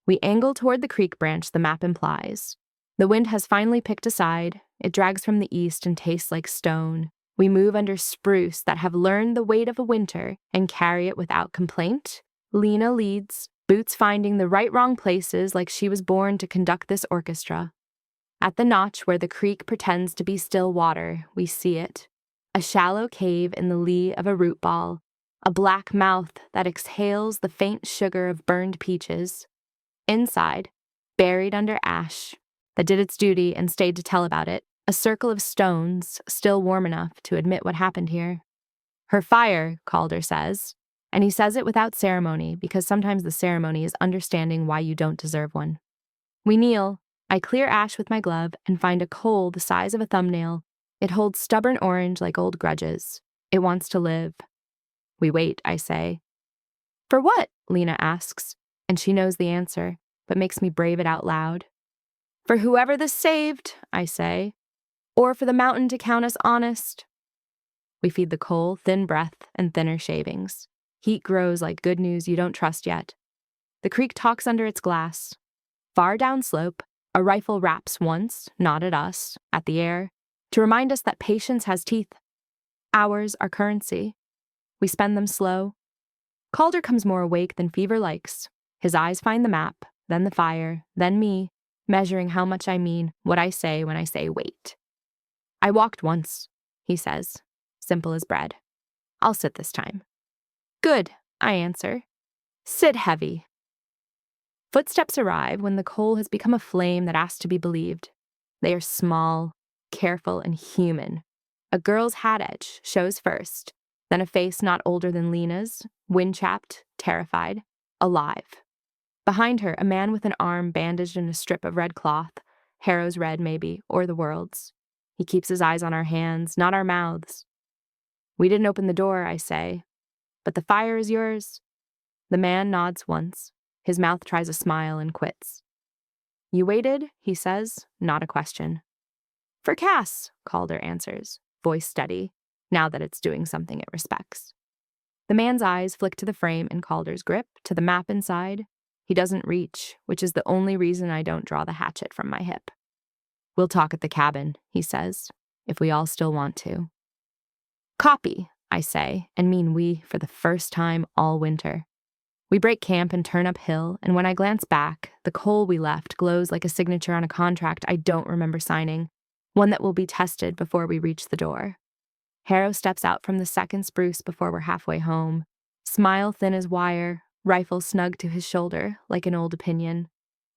We angle toward the creek branch the map implies. The wind has finally picked a side. It drags from the east and tastes like stone. We move under spruce that have learned the weight of a winter and carry it without complaint. Lena leads. boots finding the wrong places like she was born to conduct this orchestra. At the notch where the creek pretends to be still water, we see it. A shallow cave in the lee of a root ball, a black mouth that exhales the faint sugar of burned peaches. Inside, buried under ash, that did its duty and stayed to tell about it, a circle of stones, still warm enough to admit what happened here. Her fire, Calder says, and he says it without ceremony because sometimes the ceremony is understanding why you don't deserve one. We kneel. I clear ash with my glove and find a coal the size of a thumbnail. It holds stubborn orange like old grudges. It wants to live. We wait, I say. For what? Lena asks, and she knows the answer, but makes me brave it out loud. For whoever this saved, I say, or for the mountain to count us honest. We feed the coal thin breath and thinner shavings. Heat grows like good news you don't trust yet. The creek talks under its glass. Far downslope, a rifle raps once, not at us, at the air, to remind us that patience has teeth. Hours are currency. We spend them slow. Calder comes more awake than fever likes. His eyes find the map, then the fire, then me, measuring how much I mean what I say when I say wait. I walked once, he says, simple as bread. I'll sit this time. Good, I answer. Sit heavy. Footsteps arrive when the coal has become a flame that asks to be believed. They are small, careful, and human. A girl's hat edge shows first, then a face not older than Lena's, wind-chapped, terrified, alive. Behind her, a man with an arm bandaged in a strip of red cloth, Harrow's red maybe, or the world's. He keeps his eyes on our hands, not our mouths. We didn't open the door, I say, but the fire is yours. The man nods once. His mouth tries a smile and quits. You waited, he says, not a question. For Cass, Calder answers, voice steady, now that it's doing something it respects. The man's eyes flick to the frame in Calder's grip, to the map inside. He doesn't reach, which is the only reason I don't draw the hatchet from my hip. We'll talk at the cabin, he says, if we all still want to. Copy, I say, and mean we for the first time all winter. We break camp and turn uphill, and when I glance back, the coal we left glows like a signature on a contract I don't remember signing, one that will be tested before we reach the door. Harrow steps out from the second spruce before we're halfway home, smile thin as wire, rifle snug to his shoulder like an old opinion.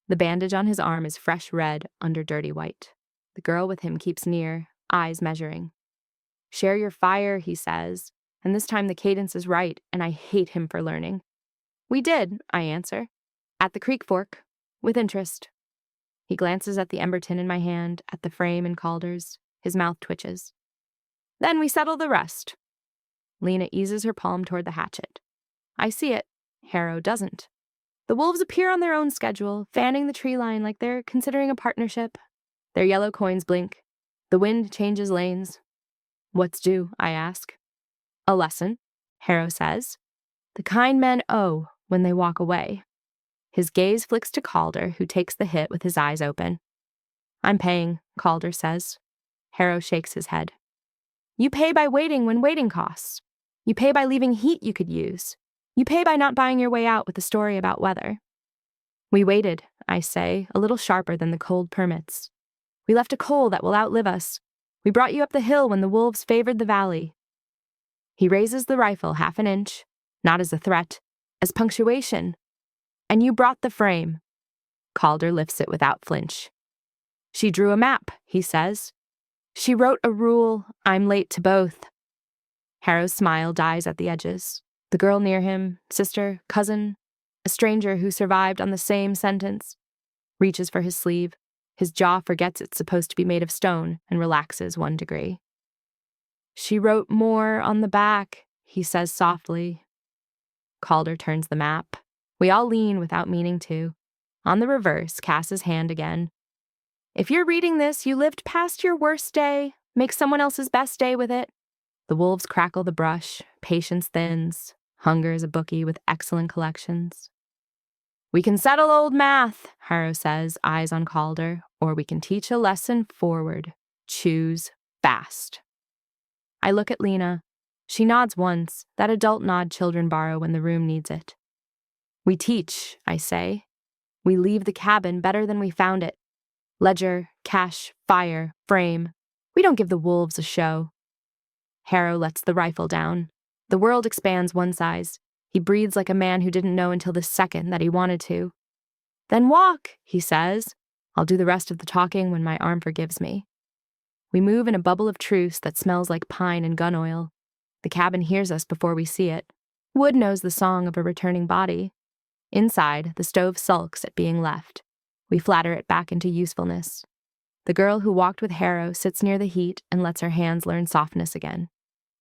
The bandage on his arm is fresh red under dirty white. The girl with him keeps near, eyes measuring. Share your fire, he says, and this time the cadence is right, and I hate him for learning. We did, I answer. At the creek fork, with interest. He glances at the ember tin in my hand, at the frame in Calder's. His mouth twitches. Then we settle the rest. Lena eases her palm toward the hatchet. I see it. Harrow doesn't. The wolves appear on their own schedule, fanning the tree line like they're considering a partnership. Their yellow coins blink. The wind changes lanes. What's due, I ask. A lesson, Harrow says. The kind men owe when they walk away. His gaze flicks to Calder, who takes the hit with his eyes open. I'm paying, Calder says. Harrow shakes his head. You pay by waiting when waiting costs. You pay by leaving heat you could use. You pay by not buying your way out with a story about weather. We waited, I say, a little sharper than the cold permits. We left a coal that will outlive us. We brought you up the hill when the wolves favored the valley. He raises the rifle half an inch, not as a threat, as punctuation. And you brought the frame. Calder lifts it without flinch. She drew a map, he says. She wrote a rule, I'm late to both. Harrow's smile dies at the edges. The girl near him, sister, cousin, a stranger who survived on the same sentence, reaches for his sleeve. His jaw forgets it's supposed to be made of stone and relaxes 1 degree. She wrote more on the back, he says softly. Calder turns the map. We all lean without meaning to. On the reverse, Cass's hand again. If you're reading this, you lived past your worst day. Make someone else's best day with it. The wolves crackle the brush. Patience thins. Hunger is a bookie with excellent collections. We can settle old math, Harrow says, eyes on Calder, or we can teach a lesson forward. Choose fast. I look at Lena. She nods once, that adult nod children borrow when the room needs it. We teach, I say. We leave the cabin better than we found it. Ledger, cache, fire, frame. We don't give the wolves a show. Harrow lets the rifle down. The world expands one size. He breathes like a man who didn't know until the second that he wanted to. Then walk, he says. I'll do the rest of the talking when my arm forgives me. We move in a bubble of truce that smells like pine and gun oil. The cabin hears us before we see it. Wood knows the song of a returning body. Inside, the stove sulks at being left. We flatter it back into usefulness. The girl who walked with Harrow sits near the heat and lets her hands learn softness again.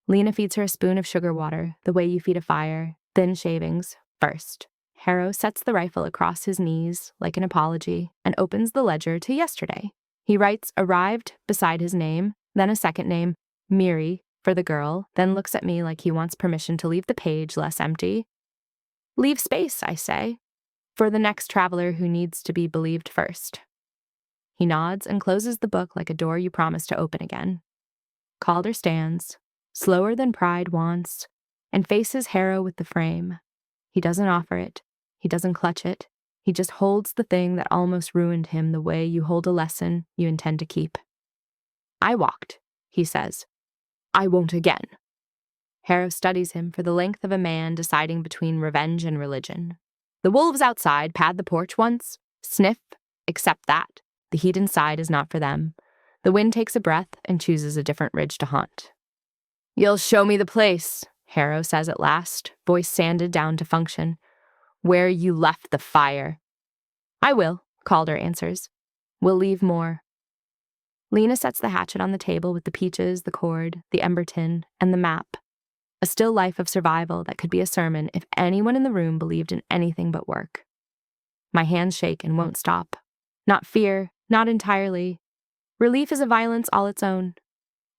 Lena feeds her a spoon of sugar water, the way you feed a fire, thin shavings, first. Harrow sets the rifle across his knees, like an apology, and opens the ledger to yesterday. He writes arrived beside his name, then a second name, Miri, for the girl, then looks at me like he wants permission to leave the page less empty. Leave space, I say, for the next traveler who needs to be believed first. He nods and closes the book like a door you promise to open again. Calder stands, slower than pride wants, and faces Harrow with the frame. He doesn't offer it. He doesn't clutch it. He just holds the thing that almost ruined him the way you hold a lesson you intend to keep. I walked, he says. I won't again. Harrow studies him for the length of a man deciding between revenge and religion. The wolves outside pad the porch once, sniff, accept that. The heat inside is not for them. The wind takes a breath and chooses a different ridge to haunt. You'll show me the place, Harrow says at last, voice sanded down to function. Where you left the fire. I will, Calder answers. We'll leave more. Lena sets the hatchet on the table with the peaches, the cord, the ember tin, and the map. A still life of survival that could be a sermon if anyone in the room believed in anything but work. My hands shake and won't stop. Not fear, not entirely. Relief is a violence all its own.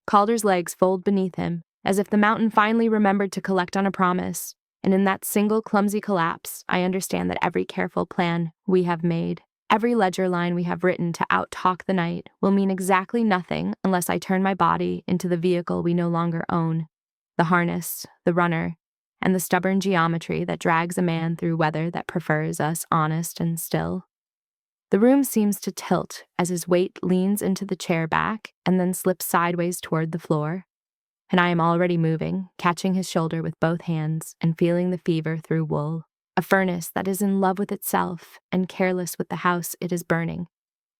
Calder's legs fold beneath him, as if the mountain finally remembered to collect on a promise, and in that single clumsy collapse, I understand that every careful plan we have made, every ledger line we have written to out-talk the night, will mean exactly nothing unless I turn my body into the vehicle we no longer own, the harness, the runner, and the stubborn geometry that drags a man through weather that prefers us honest and still. The room seems to tilt as his weight leans into the chair back and then slips sideways toward the floor. And I am already moving, catching his shoulder with both hands and feeling the fever through wool, a furnace that is in love with itself and careless with the house it is burning,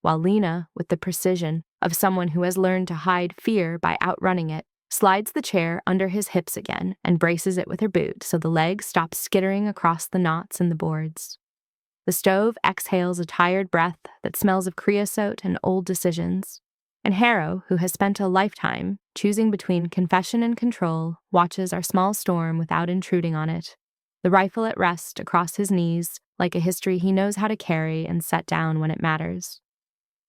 while Lena, with the precision of someone who has learned to hide fear by outrunning it, slides the chair under his hips again and braces it with her boot so the leg stops skittering across the knots in the boards. The stove exhales a tired breath that smells of creosote and old decisions. And Harrow, who has spent a lifetime choosing between confession and control, watches our small storm without intruding on it, the rifle at rest across his knees like a history he knows how to carry and set down when it matters.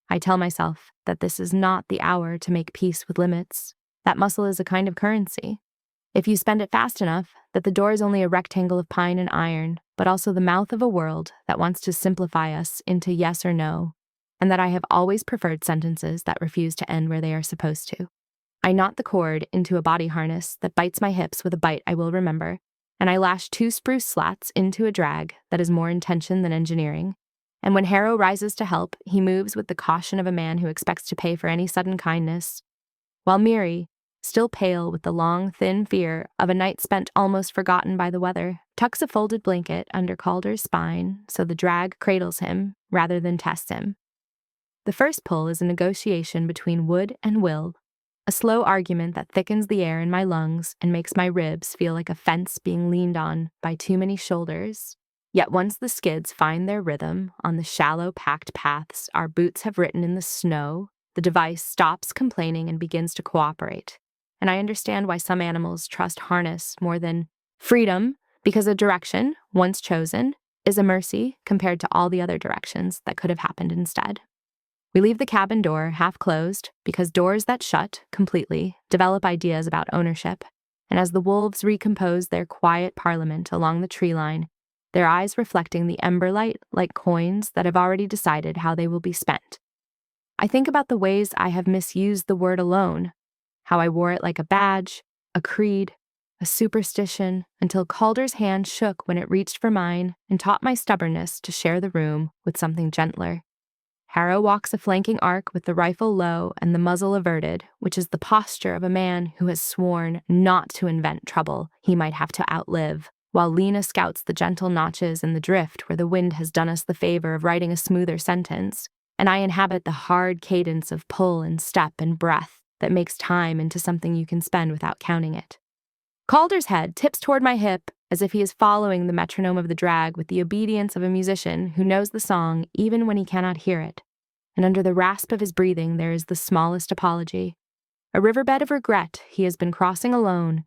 I tell myself that this is not the hour to make peace with limits. That muscle is a kind of currency. If you spend it fast enough, that the door is only a rectangle of pine and iron, but also the mouth of a world that wants to simplify us into yes or no, and that I have always preferred sentences that refuse to end where they are supposed to. I knot the cord into a body harness that bites my hips with a bite I will remember, and I lash 2 spruce slats into a drag that is more intention than engineering. And when Harrow rises to help, he moves with the caution of a man who expects to pay for any sudden kindness, while Miri, still pale with the long, thin fear of a night spent almost forgotten by the weather, tucks a folded blanket under Calder's spine so the drag cradles him rather than tests him. The first pull is a negotiation between wood and will, a slow argument that thickens the air in my lungs and makes my ribs feel like a fence being leaned on by too many shoulders. Yet once the skids find their rhythm on the shallow, packed paths our boots have written in the snow, the device stops complaining and begins to cooperate. And I understand why some animals trust harness more than freedom, because a direction, once chosen, is a mercy compared to all the other directions that could have happened instead. We leave the cabin door half closed because doors that shut completely develop ideas about ownership, and as the wolves recompose their quiet parliament along the tree line, their eyes reflecting the ember light like coins that have already decided how they will be spent. I think about the ways I have misused the word alone, how I wore it like a badge, a creed, a superstition, until Calder's hand shook when it reached for mine and taught my stubbornness to share the room with something gentler. Harrow walks a flanking arc with the rifle low and the muzzle averted, which is the posture of a man who has sworn not to invent trouble he might have to outlive, while Lena scouts the gentle notches in the drift where the wind has done us the favor of writing a smoother sentence, and I inhabit the hard cadence of pull and step and breath that makes time into something you can spend without counting it. Calder's head tips toward my hip as if he is following the metronome of the drag with the obedience of a musician who knows the song even when he cannot hear it. And under the rasp of his breathing there is the smallest apology. A riverbed of regret he has been crossing alone,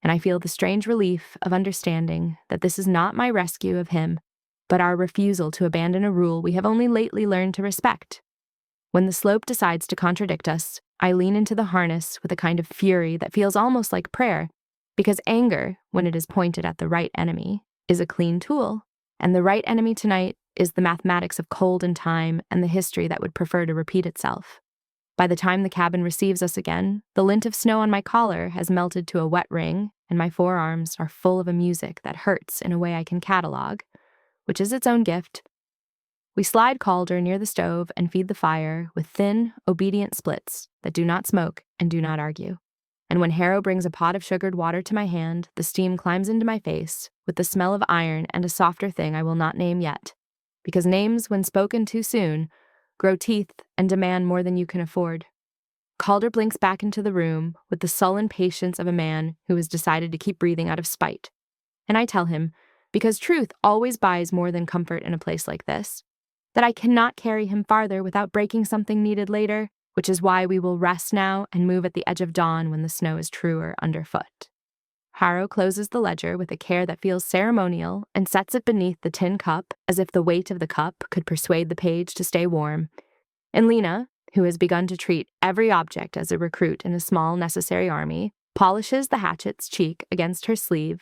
and I feel the strange relief of understanding that this is not my rescue of him, but our refusal to abandon a rule we have only lately learned to respect. When the slope decides to contradict us, I lean into the harness with a kind of fury that feels almost like prayer, because anger, when it is pointed at the right enemy, is a clean tool, and the right enemy tonight is the mathematics of cold and time and the history that would prefer to repeat itself. By the time the cabin receives us again, the lint of snow on my collar has melted to a wet ring, and my forearms are full of a music that hurts in a way I can catalog, which is its own gift. We slide Calder near the stove and feed the fire with thin, obedient splits that do not smoke and do not argue. And when Harrow brings a pot of sugared water to my hand, the steam climbs into my face with the smell of iron and a softer thing I will not name yet, because names, when spoken too soon, grow teeth and demand more than you can afford. Calder blinks back into the room with the sullen patience of a man who has decided to keep breathing out of spite. And I tell him, because truth always buys more than comfort in a place like this, that I cannot carry him farther without breaking something needed later, which is why we will rest now and move at the edge of dawn when the snow is truer underfoot. Harrow closes the ledger with a care that feels ceremonial and sets it beneath the tin cup as if the weight of the cup could persuade the page to stay warm. And Lena, who has begun to treat every object as a recruit in a small necessary army, polishes the hatchet's cheek against her sleeve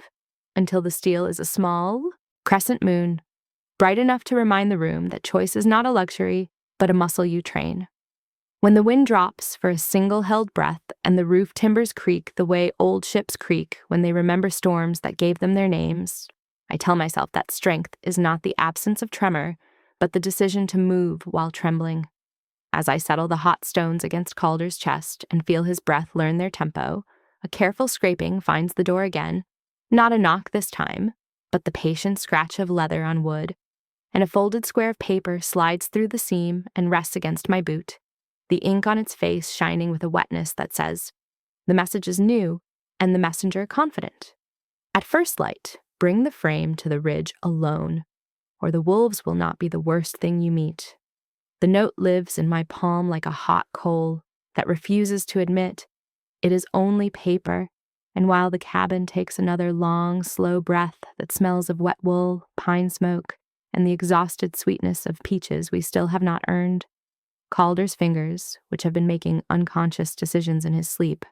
until the steel is a small crescent moon, bright enough to remind the room that choice is not a luxury, but a muscle you train. When the wind drops for a single held breath and the roof timbers creak the way old ships creak when they remember storms that gave them their names, I tell myself that strength is not the absence of tremor, but the decision to move while trembling. As I settle the hot stones against Calder's chest and feel his breath learn their tempo, a careful scraping finds the door again, not a knock this time, but the patient scratch of leather on wood, and a folded square of paper slides through the seam and rests against my boot, the ink on its face shining with a wetness that says, "The message is new, and the messenger confident. At first light, bring the frame to the ridge alone, or the wolves will not be the worst thing you meet." The note lives in my palm like a hot coal that refuses to admit it is only paper, and while the cabin takes another long, slow breath that smells of wet wool, pine smoke, and the exhausted sweetness of peaches we still have not earned, Calder's fingers, which have been making unconscious decisions in his sleep,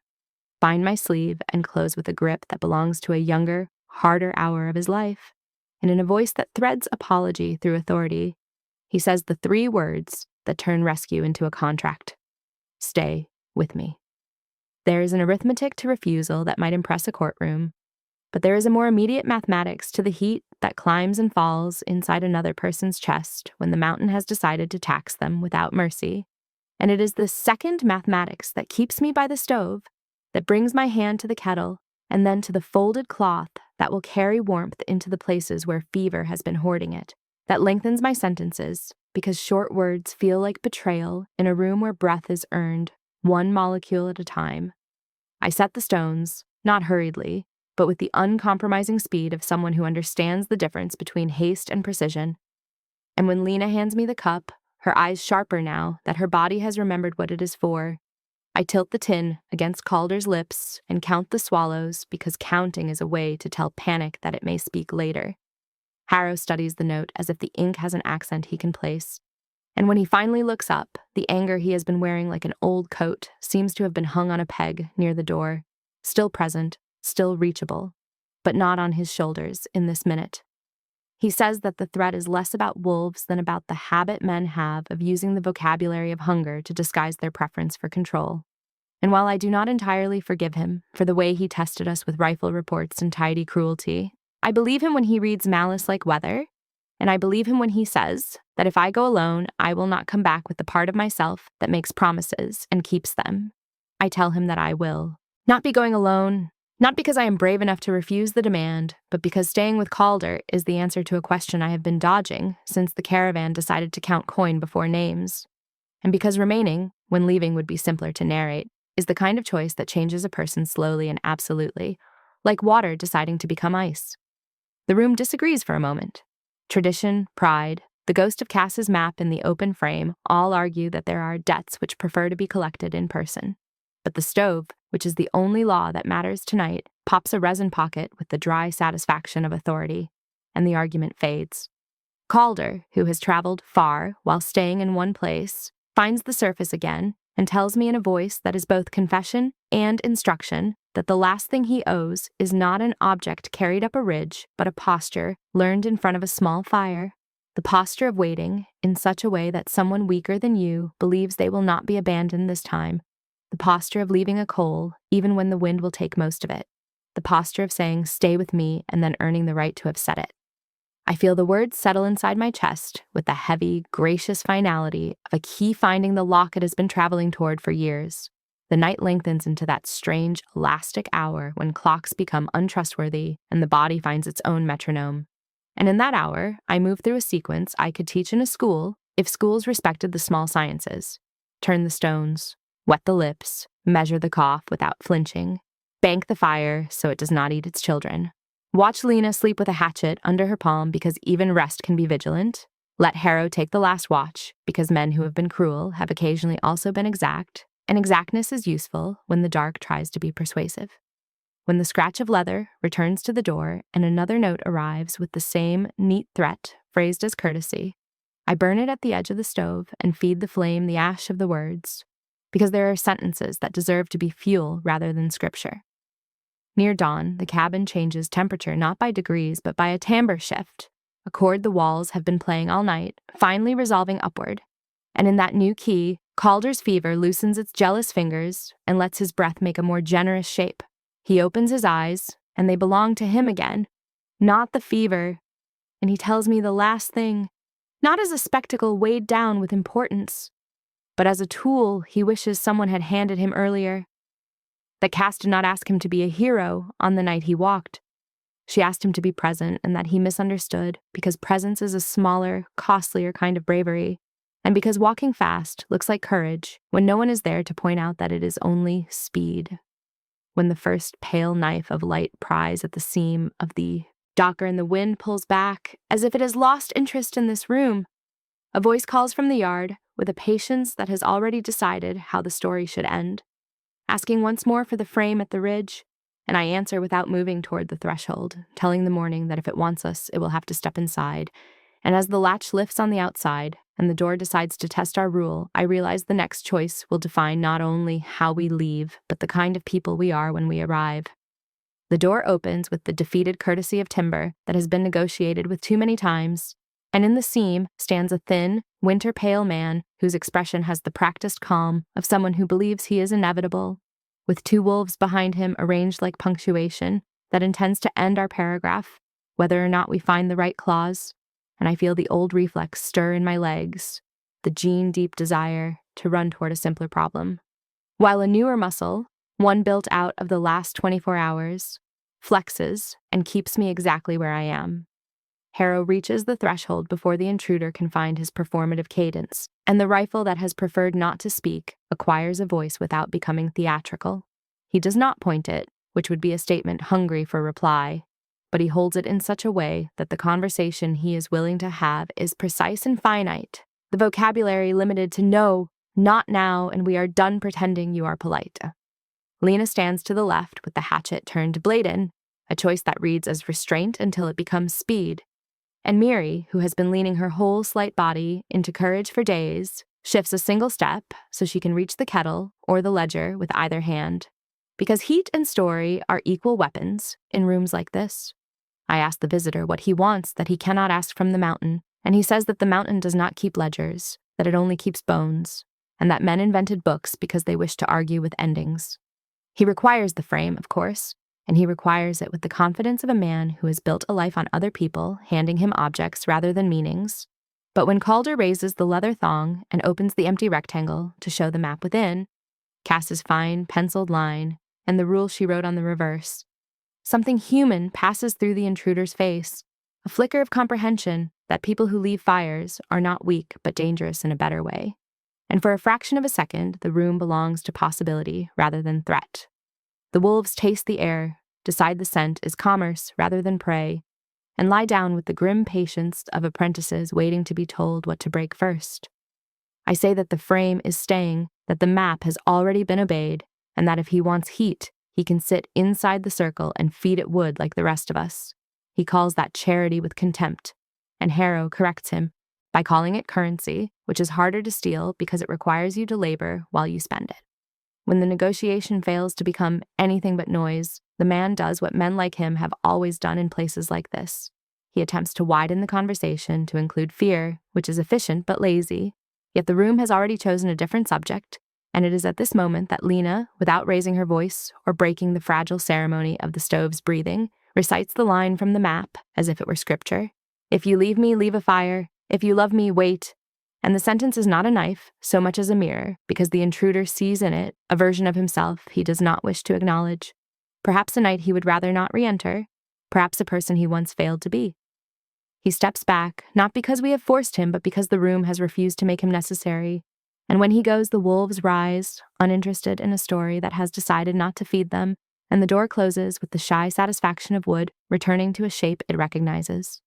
bind my sleeve and close with a grip that belongs to a younger, harder hour of his life, and in a voice that threads apology through authority, he says the 3 words that turn rescue into a contract: "Stay with me." There is an arithmetic to refusal that might impress a courtroom, but there is a more immediate mathematics to the heat that climbs and falls inside another person's chest when the mountain has decided to tax them without mercy, and it is this second mathematics that keeps me by the stove, that brings my hand to the kettle, and then to the folded cloth that will carry warmth into the places where fever has been hoarding it, that lengthens my sentences, because short words feel like betrayal in a room where breath is earned, one molecule at a time. I set the stones, not hurriedly, but with the uncompromising speed of someone who understands the difference between haste and precision. And when Lena hands me the cup, her eyes sharper now that her body has remembered what it is for, I tilt the tin against Calder's lips and count the swallows, because counting is a way to tell panic that it may speak later. Harrow studies the note as if the ink has an accent he can place. And when he finally looks up, the anger he has been wearing like an old coat seems to have been hung on a peg near the door, still present, still reachable, but not on his shoulders in this minute. He says that the threat is less about wolves than about the habit men have of using the vocabulary of hunger to disguise their preference for control. And while I do not entirely forgive him for the way he tested us with rifle reports and tidy cruelty, I believe him when he reads malice like weather, and I believe him when he says that if I go alone, I will not come back with the part of myself that makes promises and keeps them. I tell him that I will not be going alone, not because I am brave enough to refuse the demand, but because staying with Calder is the answer to a question I have been dodging since the caravan decided to count coin before names, and because remaining, when leaving would be simpler to narrate, is the kind of choice that changes a person slowly and absolutely, like water deciding to become ice. The room disagrees for a moment. Tradition, pride, the ghost of Cass's map in the open frame all argue that there are debts which prefer to be collected in person. But the stove, which is the only law that matters tonight, pops a resin pocket with the dry satisfaction of authority, and the argument fades. Calder, who has traveled far while staying in one place, finds the surface again and tells me in a voice that is both confession and instruction that the last thing he owes is not an object carried up a ridge, but a posture learned in front of a small fire, the posture of waiting in such a way that someone weaker than you believes they will not be abandoned this time, the posture of leaving a coal even when the wind will take most of it, the posture of saying, "Stay with me," and then earning the right to have said it. I feel the words settle inside my chest with the heavy, gracious finality of a key finding the lock it has been traveling toward for years. The night lengthens into that strange, elastic hour when clocks become untrustworthy and the body finds its own metronome. And in that hour, I move through a sequence I could teach in a school if schools respected the small sciences. Turn the stones, wet the lips, measure the cough without flinching, bank the fire so it does not eat its children. Watch Lena sleep with a hatchet under her palm because even rest can be vigilant. Let Harrow take the last watch because men who have been cruel have occasionally also been exact, and exactness is useful when the dark tries to be persuasive. When the scratch of leather returns to the door and another note arrives with the same neat threat phrased as courtesy, I burn it at the edge of the stove and feed the flame the ash of the words, because there are sentences that deserve to be fuel rather than scripture. Near dawn, the cabin changes temperature not by degrees but by a timbre shift, a chord the walls have been playing all night, finally resolving upward. And in that new key, Calder's fever loosens its jealous fingers and lets his breath make a more generous shape. He opens his eyes, and they belong to him again, not the fever. And he tells me the last thing, not as a spectacle weighed down with importance, but as a tool he wishes someone had handed him earlier. That Cass did not ask him to be a hero on the night he walked. She asked him to be present and that he misunderstood because presence is a smaller, costlier kind of bravery, and because walking fast looks like courage when no one is there to point out that it is only speed. When the first pale knife of light pries at the seam of the docker and the wind pulls back as if it has lost interest in this room, a voice calls from the yard with a patience that has already decided how the story should end, asking once more for the frame at the ridge, and I answer without moving toward the threshold, telling the morning that if it wants us, it will have to step inside. And as the latch lifts on the outside, and the door decides to test our rule, I realize the next choice will define not only how we leave, but the kind of people we are when we arrive. The door opens with the defeated courtesy of timber that has been negotiated with too many times, and in the seam stands a thin, winter-pale man whose expression has the practiced calm of someone who believes he is inevitable, with two wolves behind him arranged like punctuation that intends to end our paragraph, whether or not we find the right clause, and I feel the old reflex stir in my legs, the gene-deep desire to run toward a simpler problem, while a newer muscle, one built out of the last 24 hours, flexes and keeps me exactly where I am. Harrow reaches the threshold before the intruder can find his performative cadence, and the rifle that has preferred not to speak acquires a voice without becoming theatrical. He does not point it, which would be a statement hungry for reply, but he holds it in such a way that the conversation he is willing to have is precise and finite, the vocabulary limited to no, not now, and we are done pretending you are polite. Lena stands to the left with the hatchet turned blade in, a choice that reads as restraint until it becomes speed. And Miri, who has been leaning her whole slight body into courage for days, shifts a single step so she can reach the kettle or the ledger with either hand. Because heat and story are equal weapons in rooms like this. I ask the visitor what he wants that he cannot ask from the mountain, and he says that the mountain does not keep ledgers, that it only keeps bones, and that men invented books because they wished to argue with endings. He requires the frame, of course, and he requires it with the confidence of a man who has built a life on other people, handing him objects rather than meanings. But when Calder raises the leather thong and opens the empty rectangle to show the map within, casts his fine, penciled line, and the rule she wrote on the reverse, something human passes through the intruder's face, a flicker of comprehension that people who leave fires are not weak but dangerous in a better way. And for a fraction of a second, the room belongs to possibility rather than threat. The wolves taste the air, decide the scent is commerce rather than prey, and lie down with the grim patience of apprentices waiting to be told what to break first. I say that the frame is staying, that the map has already been obeyed, and that if he wants heat, he can sit inside the circle and feed it wood like the rest of us. He calls that charity with contempt, and Harrow corrects him by calling it currency, which is harder to steal because it requires you to labor while you spend it. When the negotiation fails to become anything but noise, the man does what men like him have always done in places like this. He attempts to widen the conversation to include fear, which is efficient but lazy, yet the room has already chosen a different subject, and it is at this moment that Lena, without raising her voice or breaking the fragile ceremony of the stove's breathing, recites the line from the map as if it were scripture. If you leave me, leave a fire. If you love me, wait. And the sentence is not a knife so much as a mirror, because the intruder sees in it a version of himself he does not wish to acknowledge. Perhaps a knight he would rather not re-enter, perhaps a person he once failed to be. He steps back, not because we have forced him, but because the room has refused to make him necessary. And when he goes, the wolves rise, uninterested in a story that has decided not to feed them, and the door closes with the shy satisfaction of wood returning to a shape it recognizes.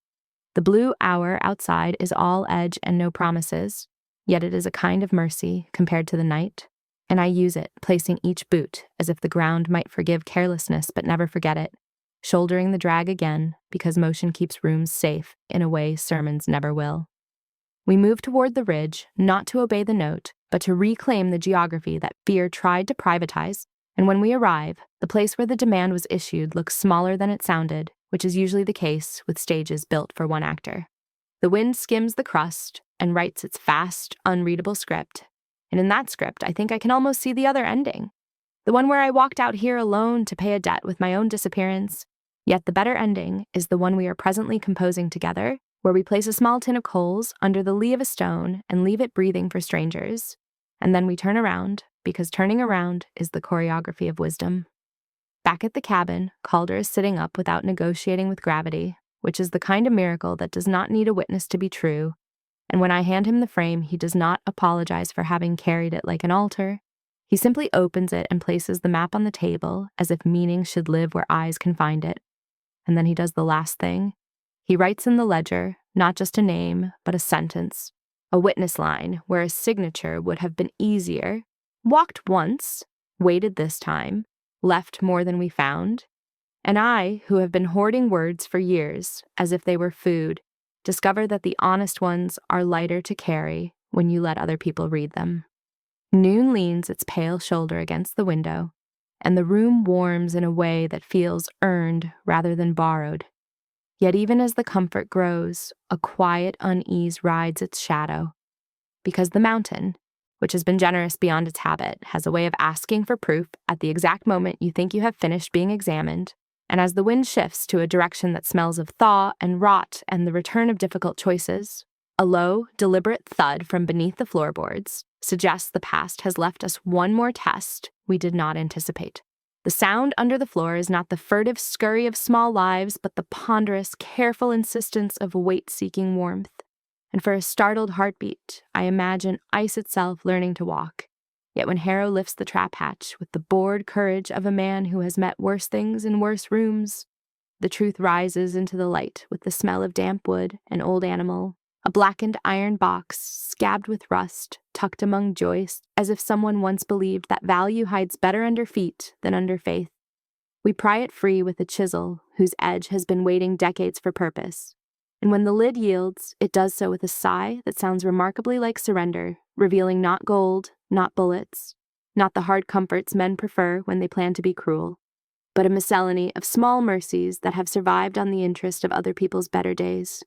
The blue hour outside is all edge and no promises, yet it is a kind of mercy compared to the night, and I use it, placing each boot as if the ground might forgive carelessness but never forget it, shouldering the drag again because motion keeps rooms safe in a way sermons never will. We move toward the ridge, not to obey the note, but to reclaim the geography that fear tried to privatize, and when we arrive, the place where the demand was issued looks smaller than it sounded, which is usually the case with stages built for one actor. The wind skims the crust and writes its fast, unreadable script, and in that script I think I can almost see the other ending, the one where I walked out here alone to pay a debt with my own disappearance. Yet the better ending is the one we are presently composing together, where we place a small tin of coals under the lee of a stone and leave it breathing for strangers, and then we turn around, because turning around is the choreography of wisdom. Back at the cabin, Calder is sitting up without negotiating with gravity, which is the kind of miracle that does not need a witness to be true, and when I hand him the frame, he does not apologize for having carried it like an altar. He simply opens it and places the map on the table as if meaning should live where eyes can find it. And then he does the last thing. He writes in the ledger, not just a name, but a sentence, a witness line where a signature would have been easier. Walked once, waited this time, left more than we found. And I, who have been hoarding words for years, as if they were food, discover that the honest ones are lighter to carry when you let other people read them. Noon leans its pale shoulder against the window, and the room warms in a way that feels earned rather than borrowed. Yet even as the comfort grows, a quiet unease rides its shadow, because the mountain, which has been generous beyond its habit, has a way of asking for proof at the exact moment you think you have finished being examined, and as the wind shifts to a direction that smells of thaw and rot and the return of difficult choices, a low, deliberate thud from beneath the floorboards suggests the past has left us one more test we did not anticipate. The sound under the floor is not the furtive scurry of small lives, but the ponderous, careful insistence of weight-seeking warmth. And for a startled heartbeat, I imagine ice itself learning to walk. Yet when Harrow lifts the trap hatch with the bored courage of a man who has met worse things in worse rooms, the truth rises into the light with the smell of damp wood, an old animal, a blackened iron box, scabbed with rust, tucked among joists, as if someone once believed that value hides better under feet than under faith. We pry it free with a chisel whose edge has been waiting decades for purpose. And when the lid yields, it does so with a sigh that sounds remarkably like surrender, revealing not gold, not bullets, not the hard comforts men prefer when they plan to be cruel, but a miscellany of small mercies that have survived on the interest of other people's better days.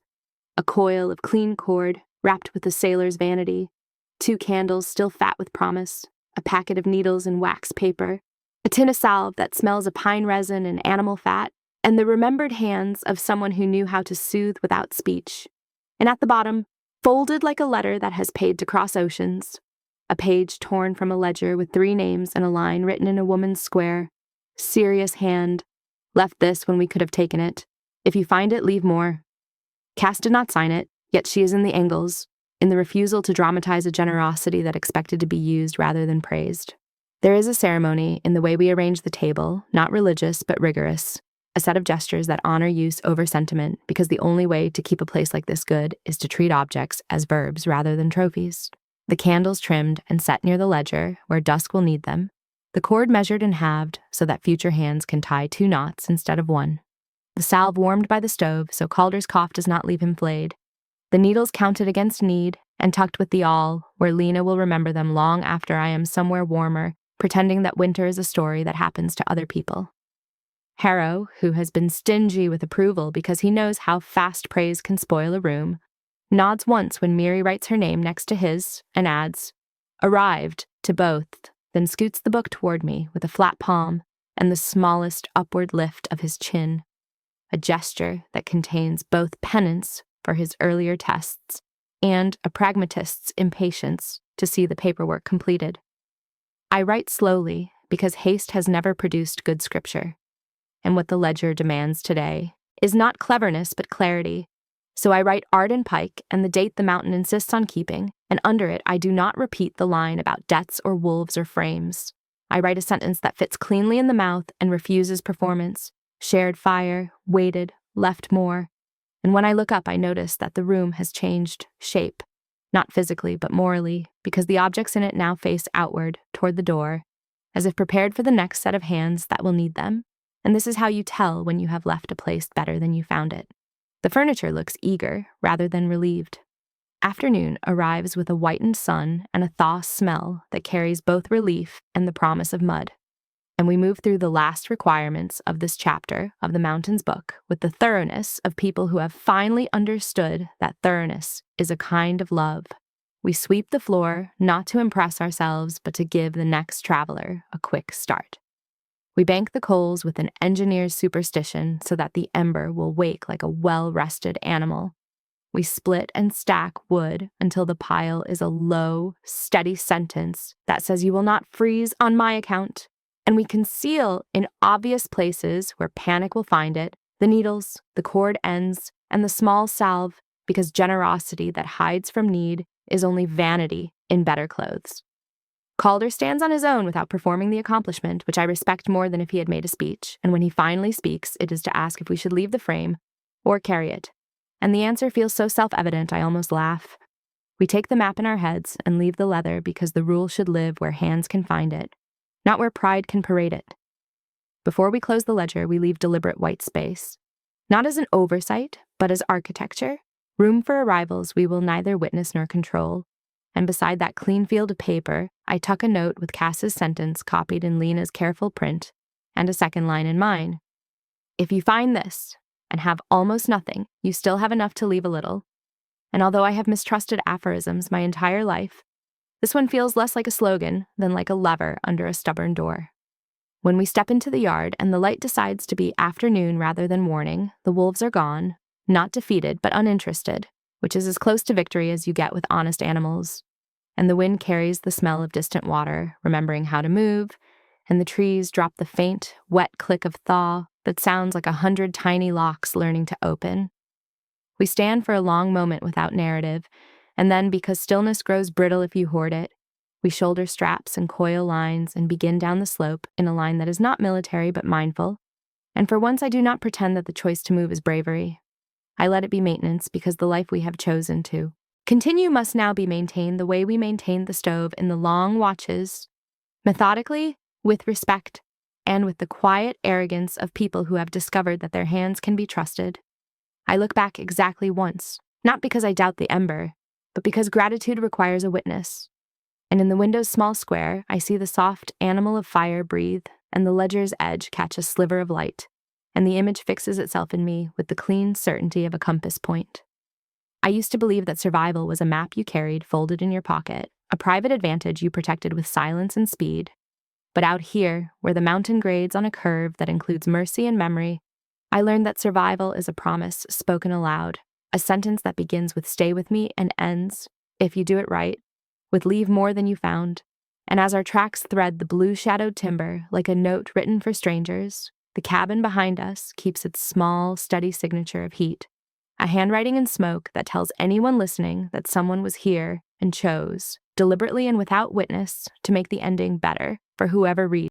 A coil of clean cord, wrapped with a sailor's vanity, 2 candles still fat with promise, a packet of needles and wax paper, a tin of salve that smells of pine resin and animal fat, and the remembered hands of someone who knew how to soothe without speech. And at the bottom, folded like a letter that has paid to cross oceans, a page torn from a ledger with 3 names and a line written in a woman's square. Serious hand. Left this when we could have taken it. If you find it, leave more. Cass did not sign it, yet she is in the angles, in the refusal to dramatize a generosity that expected to be used rather than praised. There is a ceremony in the way we arrange the table, not religious but rigorous, a set of gestures that honor use over sentiment, because the only way to keep a place like this good is to treat objects as verbs rather than trophies. The candles trimmed and set near the ledger, where dusk will need them, the cord measured and halved so that future hands can tie 2 knots instead of 1. The salve warmed by the stove so Calder's cough does not leave him flayed. The needles counted against need and tucked with the awl, where Lena will remember them long after I am somewhere warmer, pretending that winter is a story that happens to other people. Harrow, who has been stingy with approval because he knows how fast praise can spoil a room, nods once when Miri writes her name next to his and adds, "Arrived," to both, then scoots the book toward me with a flat palm and the smallest upward lift of his chin, a gesture that contains both penance for his earlier tests and a pragmatist's impatience to see the paperwork completed. I write slowly because haste has never produced good scripture, and what the ledger demands today is not cleverness but clarity. So I write Arden Pike and the date the mountain insists on keeping, and under it I do not repeat the line about debts or wolves or frames. I write a sentence that fits cleanly in the mouth and refuses performance, shared fire, waited, left more. And when I look up, I notice that the room has changed shape, not physically but morally, because the objects in it now face outward, toward the door, as if prepared for the next set of hands that will need them. And this is how you tell when you have left a place better than you found it. The furniture looks eager rather than relieved. Afternoon arrives with a whitened sun and a thaw smell that carries both relief and the promise of mud. And we move through the last requirements of this chapter of the Mountains book with the thoroughness of people who have finally understood that thoroughness is a kind of love. We sweep the floor, not to impress ourselves, but to give the next traveler a quick start. We bank the coals with an engineer's superstition so that the ember will wake like a well-rested animal. We split and stack wood until the pile is a low, steady sentence that says you will not freeze on my account. And we conceal in obvious places where panic will find it, the needles, the cord ends, and the small salve, because generosity that hides from need is only vanity in better clothes. Calder stands on his own without performing the accomplishment, which I respect more than if he had made a speech, and when he finally speaks, it is to ask if we should leave the frame or carry it. And the answer feels so self-evident I almost laugh. We take the map in our heads and leave the leather because the rule should live where hands can find it, not where pride can parade it. Before we close the ledger, we leave deliberate white space, not as an oversight, but as architecture, room for arrivals we will neither witness nor control. And beside that clean field of paper, I tuck a note with Cass's sentence copied in Lena's careful print, and a second line in mine. If you find this, and have almost nothing, you still have enough to leave a little. And although I have mistrusted aphorisms my entire life, this one feels less like a slogan than like a lever under a stubborn door. When we step into the yard and the light decides to be afternoon rather than morning, the wolves are gone, not defeated but uninterested, which is as close to victory as you get with honest animals. And the wind carries the smell of distant water, remembering how to move, and the trees drop the faint, wet click of thaw that sounds like 100 tiny locks learning to open. We stand for a long moment without narrative, and then, because stillness grows brittle if you hoard it, we shoulder straps and coil lines and begin down the slope in a line that is not military but mindful. And for once I do not pretend that the choice to move is bravery. I let it be maintenance because the life we have chosen to continue must now be maintained the way we maintained the stove in the long watches, methodically, with respect, and with the quiet arrogance of people who have discovered that their hands can be trusted. I look back exactly once, not because I doubt the ember, but because gratitude requires a witness. And in the window's small square, I see the soft animal of fire breathe, and the ledger's edge catch a sliver of light, and the image fixes itself in me with the clean certainty of a compass point. I used to believe that survival was a map you carried folded in your pocket, a private advantage you protected with silence and speed. But out here, where the mountain grades on a curve that includes mercy and memory, I learned that survival is a promise spoken aloud, a sentence that begins with "stay with me" and ends, if you do it right, with "leave more than you found." And as our tracks thread the blue-shadowed timber like a note written for strangers, the cabin behind us keeps its small, steady signature of heat, a handwriting in smoke that tells anyone listening that someone was here and chose, deliberately and without witness, to make the ending better for whoever reads.